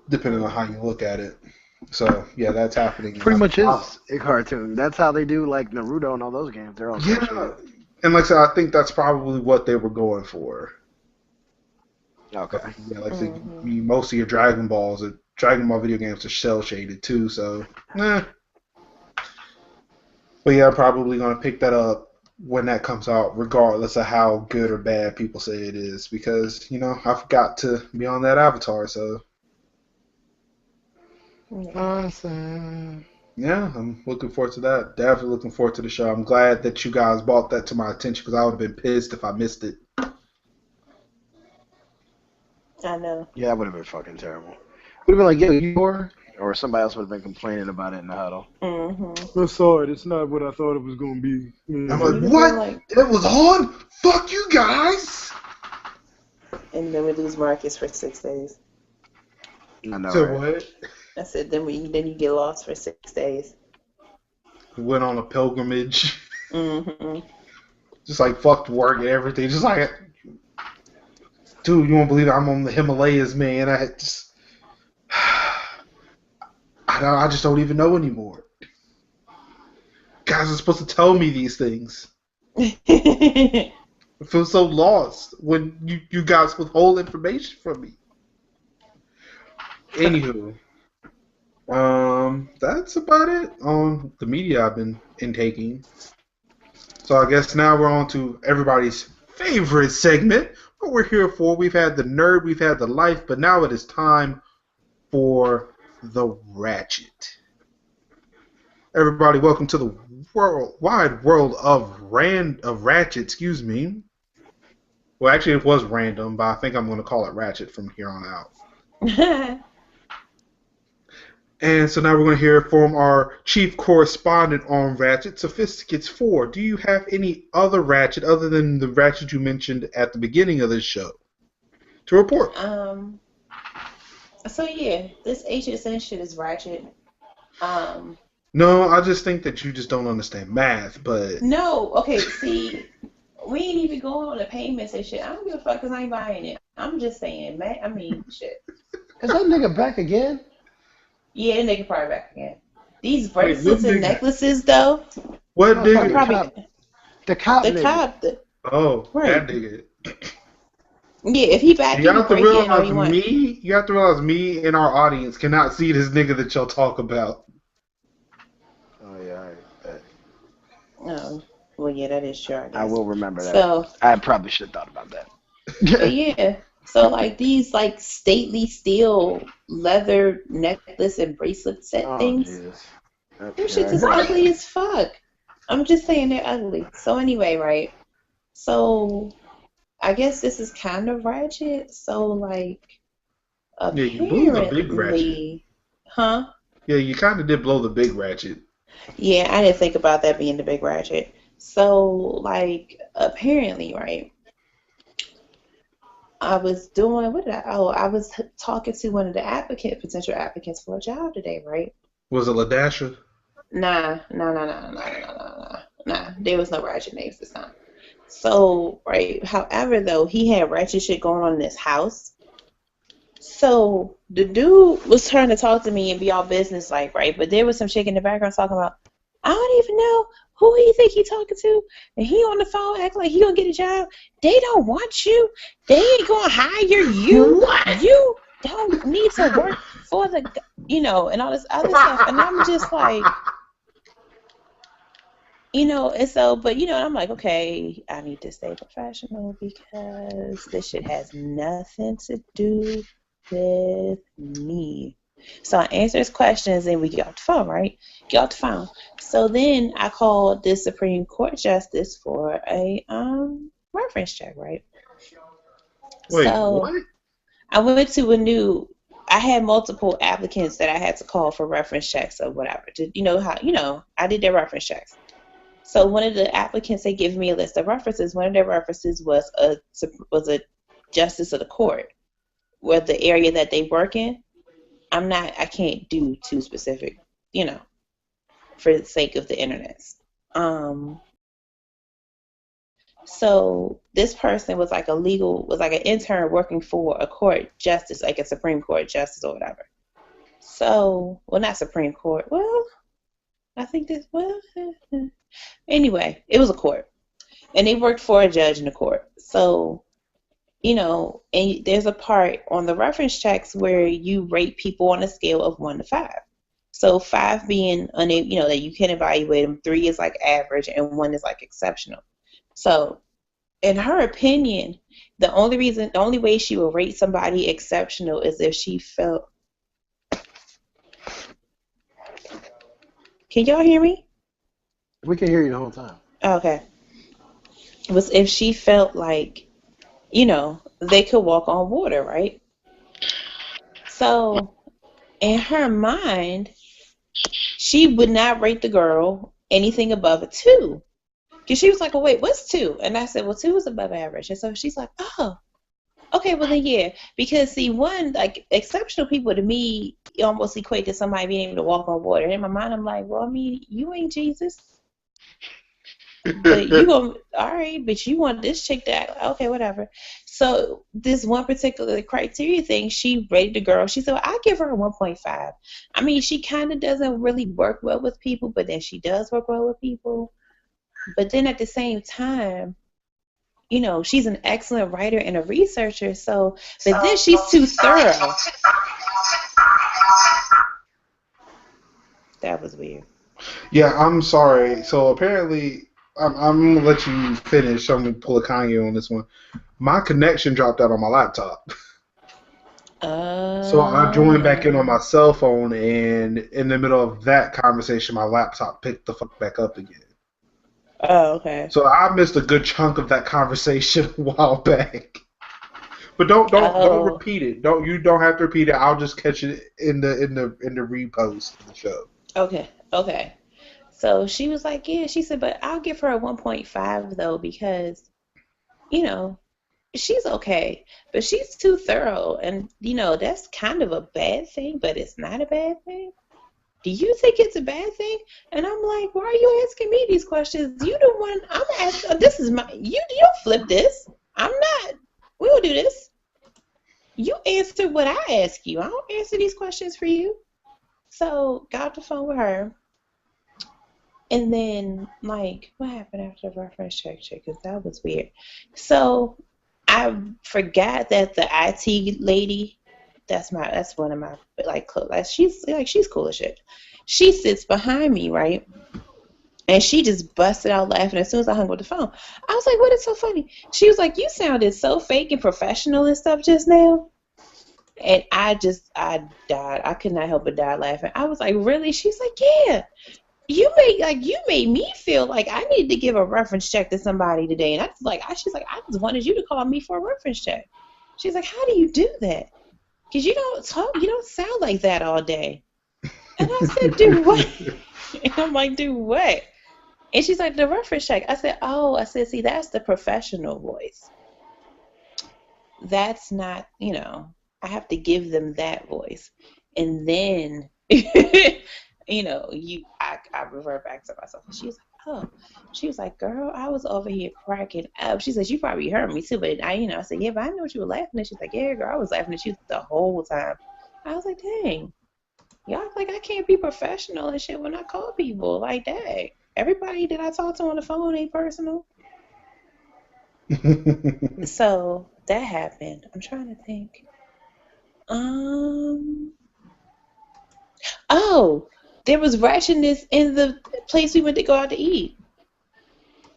depending on how you look at it. So yeah, that's happening. Pretty much is a cartoon. That's how they do like Naruto and all those games. They're all cell Yeah, shaded. and like I said, I think that's probably what they were going for. Okay. Yeah, like I said, most of your Dragon Ball video games are cell shaded too. So, but yeah, I'm probably gonna pick that up when that comes out, regardless of how good or bad people say it is, because you know I forgot to be on that Avatar. So Awesome. yeah, I'm looking forward to that. Definitely looking forward to the show. I'm glad that you guys brought that to my attention, because I would have been pissed if I missed it. I know. Yeah, that would have been fucking terrible. Would have been like, yo, you were? Or somebody else would have been complaining about it in the huddle. Mm-hmm. I saw it. It's not what I thought it was going to be. I'm like, what? It was on? Fuck you guys! And then we lose Marcus for 6 days. I know, So right? what? I said, then you get lost for 6 days. We went on a pilgrimage. Mm-hmm. Just like fucked work and everything. Just like, dude, you won't believe it. I'm on the Himalayas, man. I just don't even know anymore. Guys are supposed to tell me these things. I feel so lost when you guys withhold information from me. Anywho, that's about it on the media I've been intaking. So I guess now we're on to everybody's favorite segment, what we're here for. We've had the nerd, we've had the life, but now it is time for the ratchet. Everybody, welcome to the wide world of ratchet. Excuse me. Well, actually, it was random, but I think I'm going to call it ratchet from here on out. And so now we're going to hear from our chief correspondent on Ratchet, Sophisticates4. Do you have any other ratchet other than the ratchet you mentioned at the beginning of this show to report? So yeah, this HSN shit is ratchet. No, I just think that you just don't understand math, but... No, okay, see, we ain't even going on the payments and shit. I don't give a fuck because I ain't buying it. I'm just saying, man, I mean, shit. Is that nigga back again? Yeah, the nigga probably back again. These bracelets and necklaces, though. What nigga? Probably, the cop nigga. That nigga. Yeah, if he back, you have to realize you have to realize me and our audience cannot see this nigga that y'all talk about. Oh yeah, Oh, well, yeah, that is true. I will remember that. So I probably should have thought about that. But yeah, so like these like stately steel leather necklace and bracelet set things. Them shits is ugly as fuck. I'm just saying they're ugly. So anyway, right? So I guess this is kind of ratchet. So like apparently, you blew the big ratchet. Huh? Yeah, you kind of did blow the big ratchet. Yeah, I didn't think about that being the big ratchet. So like apparently, right? I was doing I was talking to one of the potential applicants for a job today, right? Was it LaDasha? Nah. There was no ratchet names this time. So, right, however though, he had ratchet shit going on in his house. So the dude was trying to talk to me and be all business like, right? But there was some chick in the background talking about, I don't even know who he think he talking to, and he on the phone acting like he gonna get a job. They don't want you. They ain't gonna hire you. What? You don't need to work for the, and all this other stuff. And I'm just like, and so, but I'm like, okay, I need to stay professional because this shit has nothing to do with me. So I answer his questions and we get off the phone, right? Get off the phone. So then I called the Supreme Court Justice for a reference check, right? Wait, what? I went to a new I had multiple applicants that I had to call for reference checks or whatever. I did their reference checks. So one of the applicants, they give me a list of references. One of their references was a justice of the court, where the area that they work in. I can't do too specific, for the sake of the internet. So this person was like an intern working for a court justice, like a Supreme Court justice or whatever. So, well, not Supreme Court. Well, I think anyway, it was a court. And they worked for a judge in the court. So, and there's a part on the reference checks where you rate people on a scale of 1 to 5. So 5 being that you can evaluate them, 3 is like average, and 1 is like exceptional. So, in her opinion, the only way she will rate somebody exceptional is if she felt. Can y'all hear me? We can hear you the whole time. Okay. Was if she felt like, they could walk on water, right? So, in her mind, she would not rate the girl anything above a 2. Because she was like, well, wait, what's 2? And I said, well, 2 is above average. And so she's like, oh, okay, well then, yeah. Because, see, exceptional people to me almost equate to somebody being able to walk on water. And in my mind, I'm like, well, I mean, you ain't Jesus. But all right, but you want this chick to act, okay, whatever. So this one particular criteria thing, she rated the girl. She said, well, I give her a 1.5. I mean, she kind of doesn't really work well with people, but then she does work well with people. But then at the same time, she's an excellent writer and a researcher. So, but then she's too thorough. That was weird. Yeah, I'm sorry. So apparently, I'm going to let you finish. I'm going to pull a Kanye on this one. My connection dropped out on my laptop. So I joined back in on my cell phone, and in the middle of that conversation, my laptop picked the fuck back up again. Oh, okay. So I missed a good chunk of that conversation a while back. But don't repeat it. You don't have to repeat it. I'll just catch it in the repost of the show. Okay. So she was like, yeah. She said, but I'll give her a 1.5 though, because she's okay, but she's too thorough, and that's kind of a bad thing, but it's not a bad thing. Do you think it's a bad thing? And I'm like, why are you asking me these questions? You the one I'm asking. This is you don't flip this. I'm not. We will do this. You answer what I ask you. I don't answer these questions for you. So got off the phone with her. And then, what happened after the reference check? Because that was weird. So I forgot that the IT lady, that's one of my close. She's cool as shit. She sits behind me, right? And she just busted out laughing as soon as I hung up the phone. I was like, what is so funny? She was like, you sounded so fake and professional and stuff just now. And I died. I could not help but die laughing. I was like, really? She's like, yeah. You made me feel like I needed to give a reference check to somebody today. And she's like, I just wanted you to call me for a reference check. She's like, how do you do that? Because you don't sound like that all day. And I said, do what? And I'm like, do what? And she's like, the reference check. I said, see, that's the professional voice. That's not, I have to give them that voice. And then, I revert back to myself. And she was like, oh. She was like, girl, I was over here cracking up. She said, you probably heard me too. But I said, yeah, but I know what you were laughing at. She's like, yeah, girl, I was laughing at you the whole time. I was like, dang. Y'all act like I can't be professional and shit when I call people. Like, dang. Everybody that I talk to on the phone ain't personal. So that happened. I'm trying to think. Oh, there was ratchetness in the place we went to go out to eat.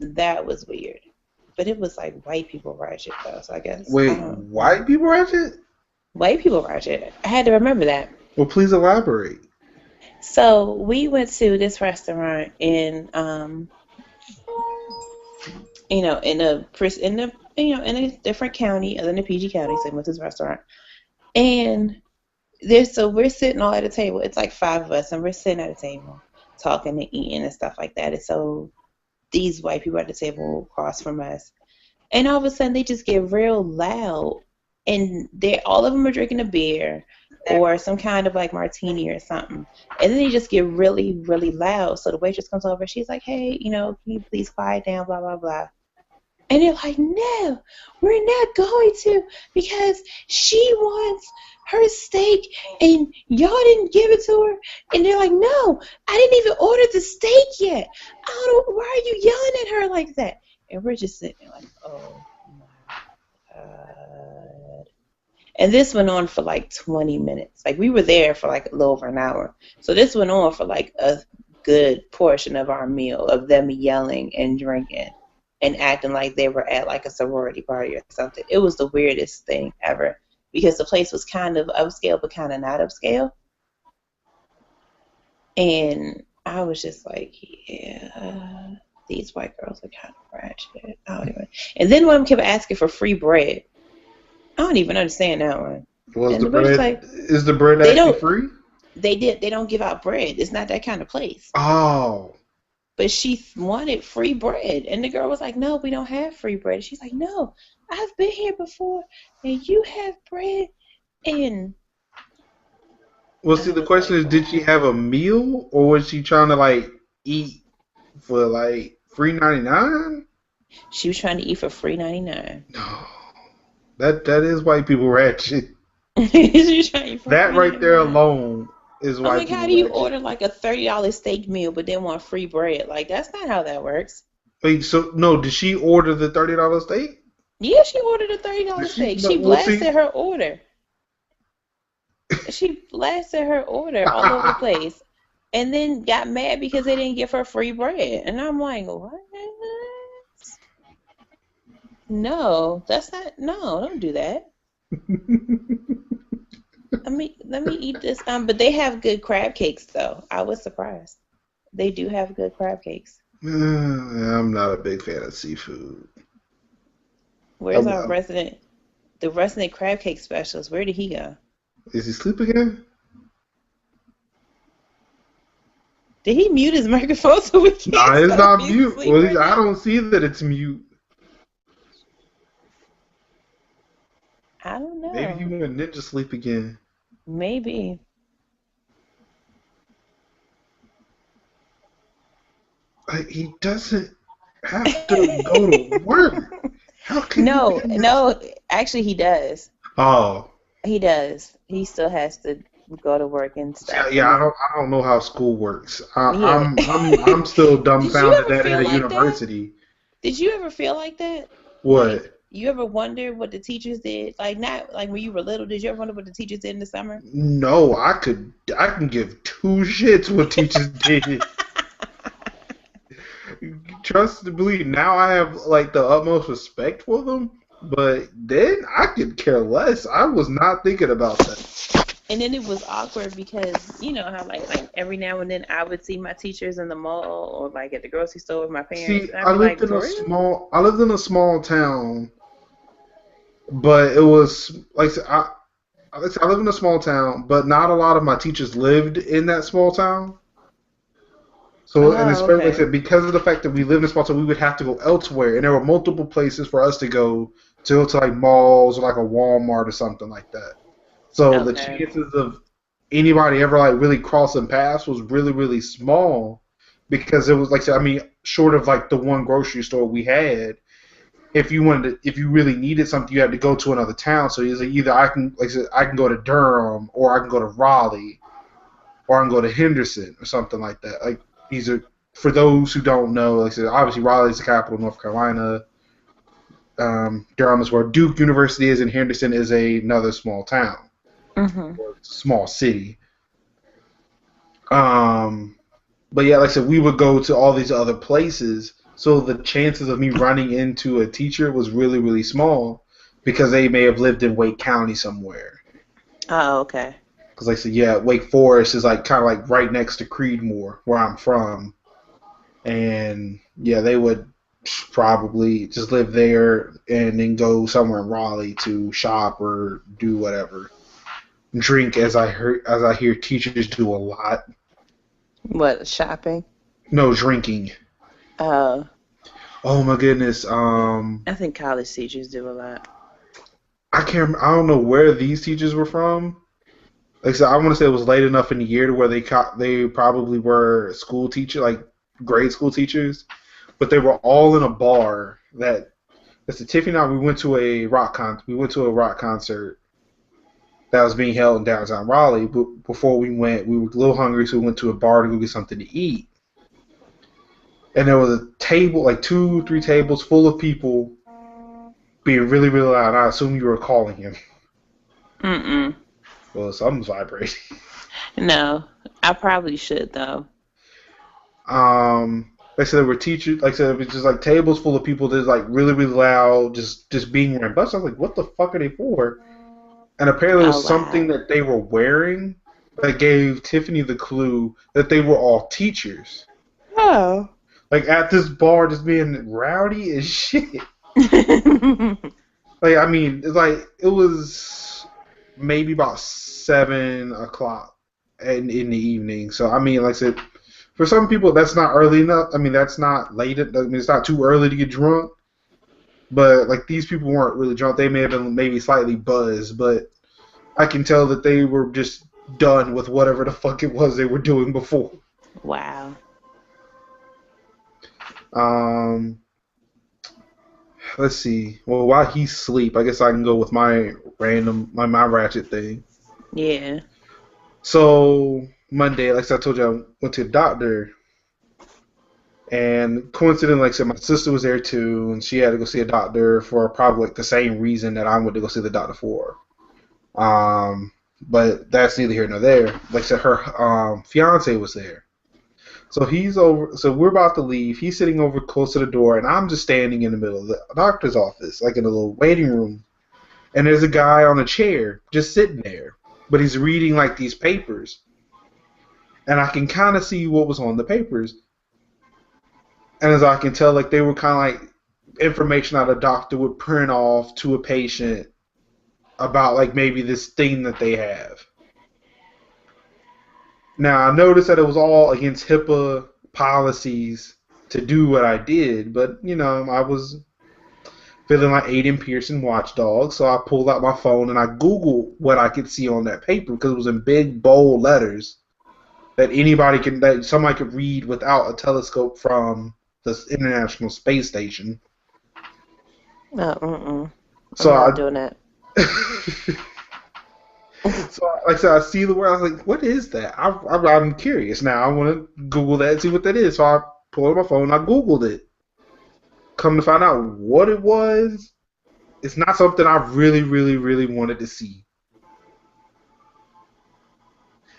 That was weird. But it was like white people ratchet though, so I guess. Wait, white people ratchet? White people ratchet. I had to remember that. Well, please elaborate. So we went to this restaurant in in a different county other than the PG County, so we went to this restaurant. And So we're sitting all at a table. It's like 5 of us, and we're sitting at a table talking and eating and stuff like that. And so these white people at the table across from us, and all of a sudden they just get real loud, and they all of them are drinking a beer or some kind of like martini or something, and then they just get really, really loud. So the waitress comes over, she's like, "Hey, can you please quiet down, blah blah blah." And they're like, "No, we're not going to, because she wants her steak and y'all didn't give it to her." And they're like, "No, I didn't even order the steak yet. I don't know, why are you yelling at her like that?" And we're just sitting there like, oh my God. And this went on for like 20 minutes. Like, we were there for like a little over an hour. So this went on for like a good portion of our meal, of them yelling and drinking and acting like they were at like a sorority party or something. It was the weirdest thing ever, because the place was kind of upscale but kind of not upscale. And I was just like, yeah, these white girls are kind of ratchet. And then one of them kept asking for free bread. I don't even understand that one. Is the bread actually free? They don't give out bread. It's not that kind of place. Oh. But she wanted free bread. And the girl was like, "No, we don't have free bread." She's like, "No, I've been here before, and you have bread." And well, see, the question is, did she have a meal, or was she trying to like eat for like $3.99? She was trying to eat for $3.99. No, that is white people ratchet. She was trying to eat for that $3.99. Right there alone is white people. How do you order like a $30 steak meal but then want free bread? Like, that's not how that works. Wait, so no, did she order the $30 steak? Yeah, she ordered a $30 steak. She blasted her order. She blasted her order all over the place, and then got mad because they didn't give her free bread. And I'm like, what? No, that's not. No, don't do that. Let me eat this. But they have good crab cakes, though. I was surprised. They do have good crab cakes. I'm not a big fan of seafood. Where's the resident crab cake specialist? Where did he go? Is he asleep again? Did he mute his microphone so we can't? Nah, it's not mute. Well, right, I don't see that it's mute. I don't know. Maybe he went ninja sleep again. Maybe. He doesn't have to go to work. How can No, actually he does. Oh. He does. He still has to go to work and stuff. Yeah, I don't know how school works. I'm still dumbfounded at a university. Did you ever feel like that? What? Like, you ever wonder what the teachers did? Like, not like when you were little. Did you ever wonder what the teachers did in the summer? No, I can give two shits what teachers did. Trust and believe. Now I have like the utmost respect for them, but then I could care less. I was not thinking about that. And then it was awkward because you know how like every now and then I would see my teachers in the mall or like at the grocery store with my parents. See, I lived in a small town, but it was like I live in a small town, but not a lot of my teachers lived in that small town. So, and especially like I said, because of the fact that we lived in a small town, we would have to go elsewhere, and there were multiple places for us to go to like malls or like a Walmart or something like that. So the chances of anybody ever like really crossing paths was really, really small, because it was like I mean, short of like the one grocery store we had, if you really needed something, you had to go to another town. So either I can go to Durham, or I can go to Raleigh, or I can go to Henderson or something like that. Like, these are, for those who don't know, like I said, obviously Raleigh is the capital of North Carolina. Durham is where Duke University is, and Henderson is another small town, or small city. But yeah, like I said, we would go to all these other places, so the chances of me running into a teacher was really, really small, because they may have lived in Wake County somewhere. Oh, okay. Because like I said, yeah, Wake Forest is like kind of like right next to Creedmoor, where I'm from, and yeah, they would probably just live there and then go somewhere in Raleigh to shop or do whatever. drink as I hear teachers do a lot. What, shopping? No, drinking. Oh, Oh my goodness. I think college teachers do a lot. I don't know where these teachers were from. Like I said, I want to say it was late enough in the year to where they probably were school teacher, like grade school teachers, but they were all in a bar that. That's the Tiffany and I. We went to a rock concert that was being held in downtown Raleigh. But before we went, we were a little hungry, so we went to a bar to go get something to eat. And there was a table, like 2, 3 tables full of people being really, really loud. I assume you were calling him. Mm-mm. Well, something's vibrating. No, I probably should, though. Like I said, there were teachers. Like I said, it was just like tables full of people that's like really, really loud, just being rambunctious. I was like, what the fuck are they for? And apparently it was something that they were wearing that gave Tiffany the clue that they were all teachers. Oh. Like at this bar, just being rowdy as shit. Like, I mean, it's like it was maybe about 7 o'clock in the evening. So I mean, like I said, for some people that's not early enough. I mean, that's not late. I mean, it's not too early to get drunk. But like these people weren't really drunk. They may have been maybe slightly buzzed, but I can tell that they were just done with whatever the fuck it was they were doing before. Wow. Let's see. Well, while he's asleep, I guess I can go with my my ratchet thing. Yeah. So Monday, like I told you, I went to the doctor, and coincidentally, like I said, my sister was there too, and she had to go see a doctor for probably like the same reason that I went to go see the doctor for. But that's neither here nor there. Like I said, her fiance was there. So he's over. So we're about to leave. He's sitting over close to the door, and I'm just standing in the middle of the doctor's office, like in a little waiting room. And there's a guy on a chair just sitting there, but he's reading like these papers, and I can kind of see what was on the papers. And as I can tell, like they were kind of like information that a doctor would print off to a patient about like maybe this thing that they have. Now, I noticed that it was all against HIPAA policies to do what I did, but, you know, I was feeling like Aiden Pearson watchdog, so I pulled out my phone and I Googled what I could see on that paper because it was in big, bold letters that somebody could read without a telescope from the International Space Station. I'm So not doing that. So, like I said, I see the word. I was like, "What is that?" I'm curious now. I want to Google that and see what that is. So I pulled up my phone. I Googled it. Come to find out what it was, it's not something I really, really, really wanted to see,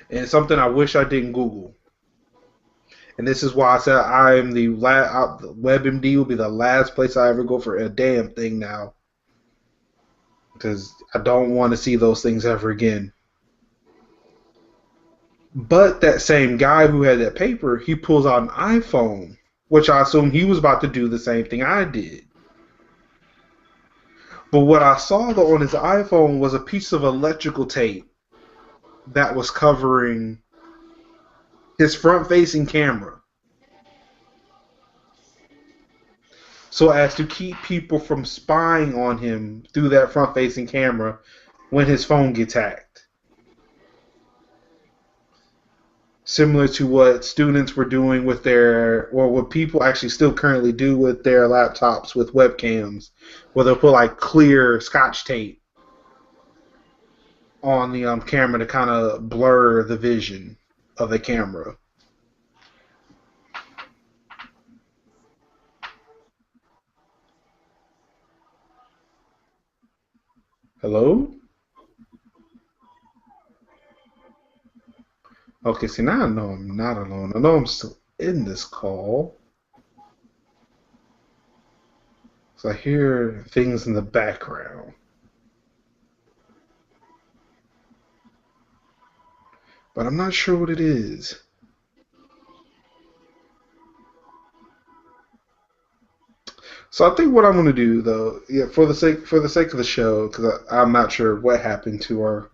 and it's something I wish I didn't Google. And this is why I said I am the WebMD will be the last place I ever go for a damn thing now, because I don't want to see those things ever again. But that same guy who had that paper, he pulls out an iPhone, which I assume he was about to do the same thing I did. But what I saw though on his iPhone was a piece of electrical tape that was covering his front-facing camera, so as to keep people from spying on him through that front-facing camera when his phone gets hacked. Similar to what students were doing with or what people actually still currently do with their laptops with webcams, where they'll put like clear Scotch tape on the camera to kind of blur the vision of the camera. Hello? Okay, see, now I know I'm not alone. I know I'm still in this call. So I hear things in the background. But I'm not sure what it is. So I think what I'm going to do, though, yeah, for the sake of the show, because I'm not sure what happened to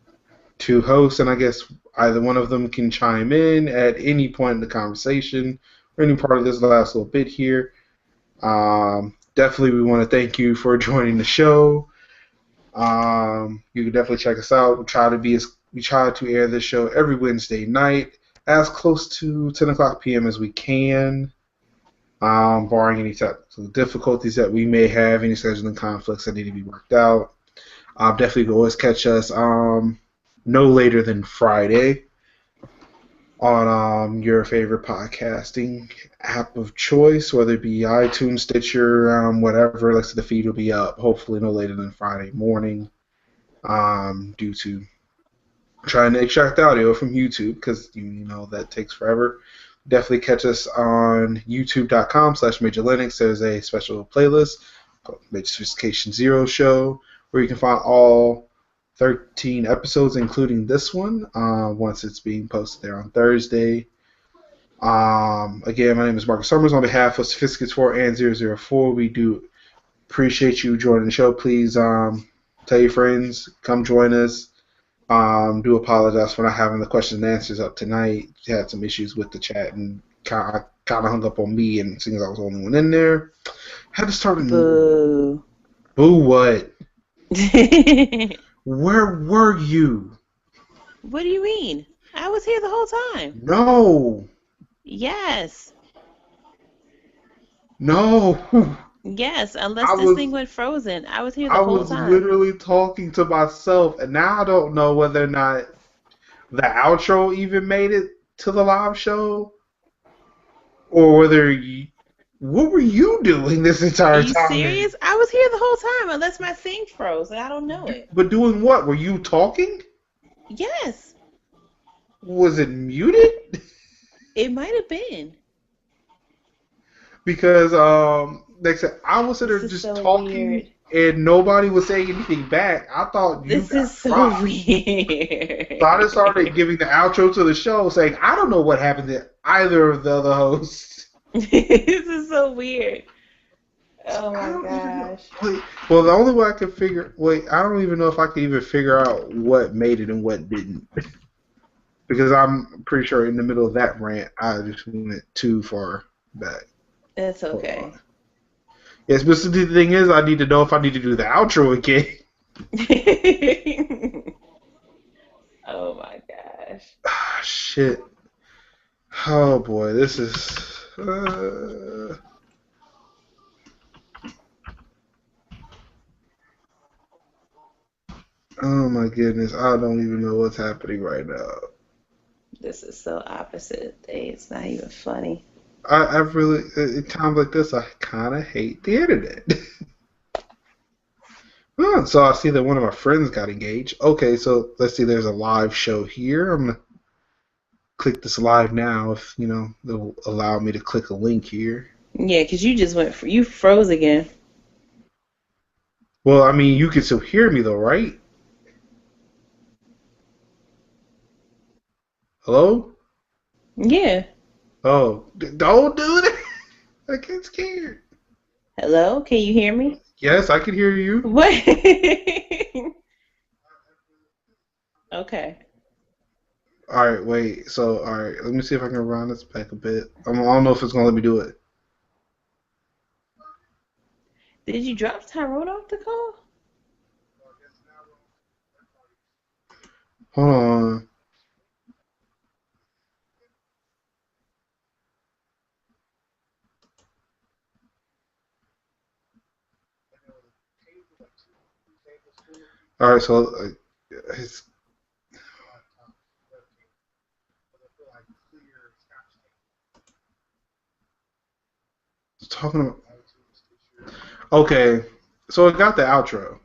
two hosts, and I guess either one of them can chime in at any point in the conversation or any part of this last little bit here. Definitely, we want to thank you for joining the show. You can definitely check us out. We try to air this show every Wednesday night, as close to 10 o'clock p.m. as we can, barring any technical difficulties that we may have, any scheduling conflicts that need to be worked out. Definitely always catch us no later than Friday on your favorite podcasting app of choice, whether it be iTunes, Stitcher, whatever. Like, so the feed will be up hopefully no later than Friday morning, due to trying to extract audio from YouTube, because you know that takes forever. Definitely catch us on youtube.com/MajorLinux. There's a special playlist called MajorSophisticationZero Show, where you can find all 13 episodes, including this one, once it's being posted there on Thursday. Again, my name is Marcus Summers. On behalf of Sophisticates4 and 004, we do appreciate you joining the show. Please tell your friends, come join us. Do apologize for not having the questions and answers up tonight. Had some issues with the chat and kind of hung up on me, and seeing as I was the only one in there, had to start a new. Boo what? Where were you? What do you mean? I was here the whole time. No. Yes. No. Yes, unless this thing went frozen. I was here the whole time. I was literally talking to myself, and now I don't know whether or not the outro even made it to the live show, or whether what were you doing this entire time? Are you serious? I was here the whole time, unless my thing froze, and I don't know it. But doing what? Were you talking? Yes. Was it muted? It might have been. Because, like I said, I was sitting there just so talking, weird. And nobody was saying anything back. I thought you This is so dropped. Weird. So I just started giving the outro to the show, saying, I don't know what happened to either of the other hosts. This is so weird. Oh my gosh. Well, the only way I could I don't even know if I could even figure out what made it and what didn't. Because I'm pretty sure in the middle of that rant, I just went too far back. That's okay. Yes, but the thing is, I need to know if I need to do the outro again. Oh my gosh. Ah, shit. Oh boy, this is. Oh my goodness, I don't even know what's happening right now. This is so opposite. It's not even funny. I really, at times like this, I kind of hate the internet. So I see that one of my friends got engaged. Okay, so let's see, there's a live show here. I'm going to click this live now if, they'll allow me to click a link here. Yeah, because you froze again. Well, I mean, you can still hear me though, right? Hello? Yeah. Oh, don't do it. I get scared. Hello? Can you hear me? Yes, I can hear you. What? Okay. All right, wait. So, all right, let me see if I can round this back a bit. I don't know if it's going to let me do it. Did you drop Tyrone off the call? Hold on. All right, so it's talking about. Okay, so it got the outro.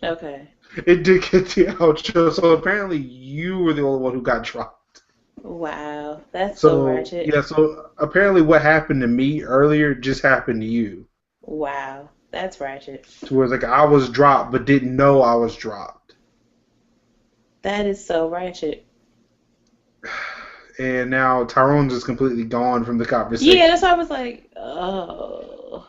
Okay. It did get the outro, so apparently you were the only one who got dropped. Wow, that's so ratchet. Yeah, so apparently what happened to me earlier just happened to you. Wow, that's ratchet. To where it's like I was dropped but didn't know I was dropped. That is so ratchet. And now Tyrone's just completely gone from the conversation. Yeah, that's why I was like, oh.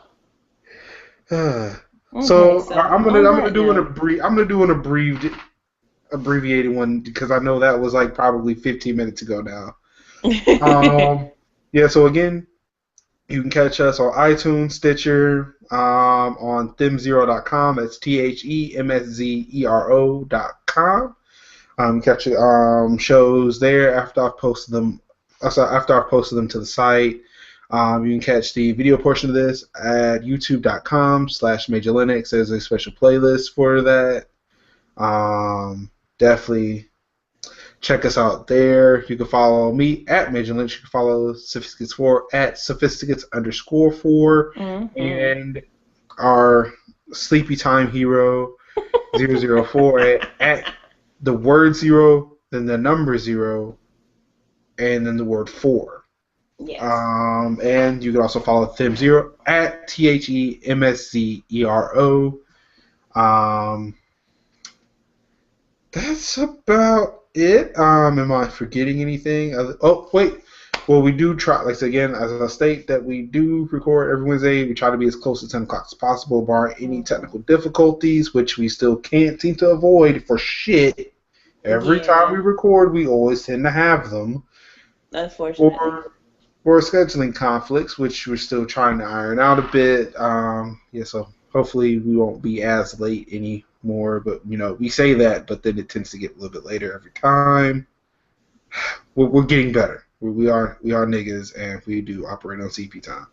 So I'm gonna do an abbreviated abbreviated one because I know that was like probably 15 minutes ago now. Yeah, so again, you can catch us on iTunes, Stitcher, on themzero.com. That's THEMSZERO.com. Catch shows there after I've posted them. After I've posted them to the site. You can catch the video portion of this at youtube.com/MajorLinux. There's a special playlist for that. Definitely check us out there. You can follow me at MajorLinux. You can follow Sophisticates4 at Sophisticates_4. And our Sleepy Time Hero 004 at the word 0, then the number 0, and then the word 4. Yes. And you can also follow ThemZero at THEMSZERO. That's about it. Am I forgetting anything? Oh, wait. Well, we do try, like again, as I state, that we do record every Wednesday. We try to be as close to 10 o'clock as possible, barring any technical difficulties, which we still can't seem to avoid for shit. Every time we record, we always tend to have them. Unfortunately. Or scheduling conflicts, which we're still trying to iron out a bit. So hopefully we won't be as late anymore. But, we say that, but then it tends to get a little bit later every time. We're getting better. We are niggas, and we do operate on CP time.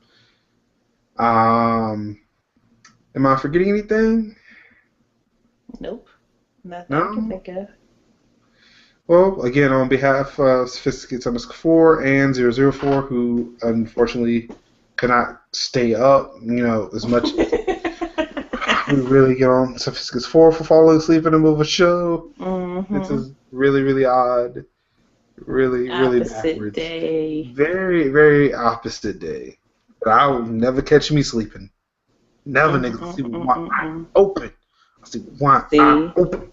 Am I forgetting anything? Nope. Nothing I can think of. Well, again, on behalf of Sophisticates_4 and 004, who unfortunately cannot stay up, as much as we really get on Sophisticates4 for falling asleep in the middle of a show. This is really, really odd. Really, really backwards. Day. Very, very opposite day. But I will never catch me sleeping. Never niggas sleep with one eye open. I sleep with one eye open.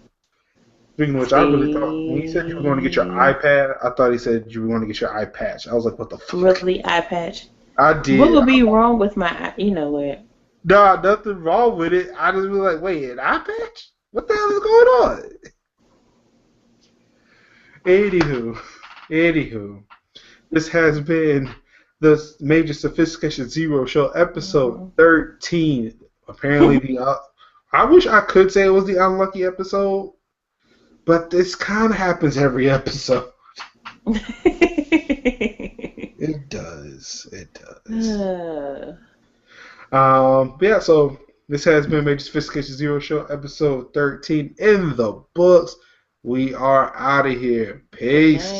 Speaking of which, I really thought, when he said you were going to get your iPad, I thought he said you were going to get your eye patch. I was like, what the fuck? Really, eye patch? I did. What would be wrong with my, what? Nah, nothing wrong with it. I just was like, wait, an eye patch? What the hell is going on? Anywho, this has been the Major Sophistication Zero Show, episode 13. Apparently, I wish I could say it was the unlucky episode. But this kind of happens every episode. It does. Yeah, so this has been Major Sophistication Zero Show, episode 13 in the books. We are out of here. Peace.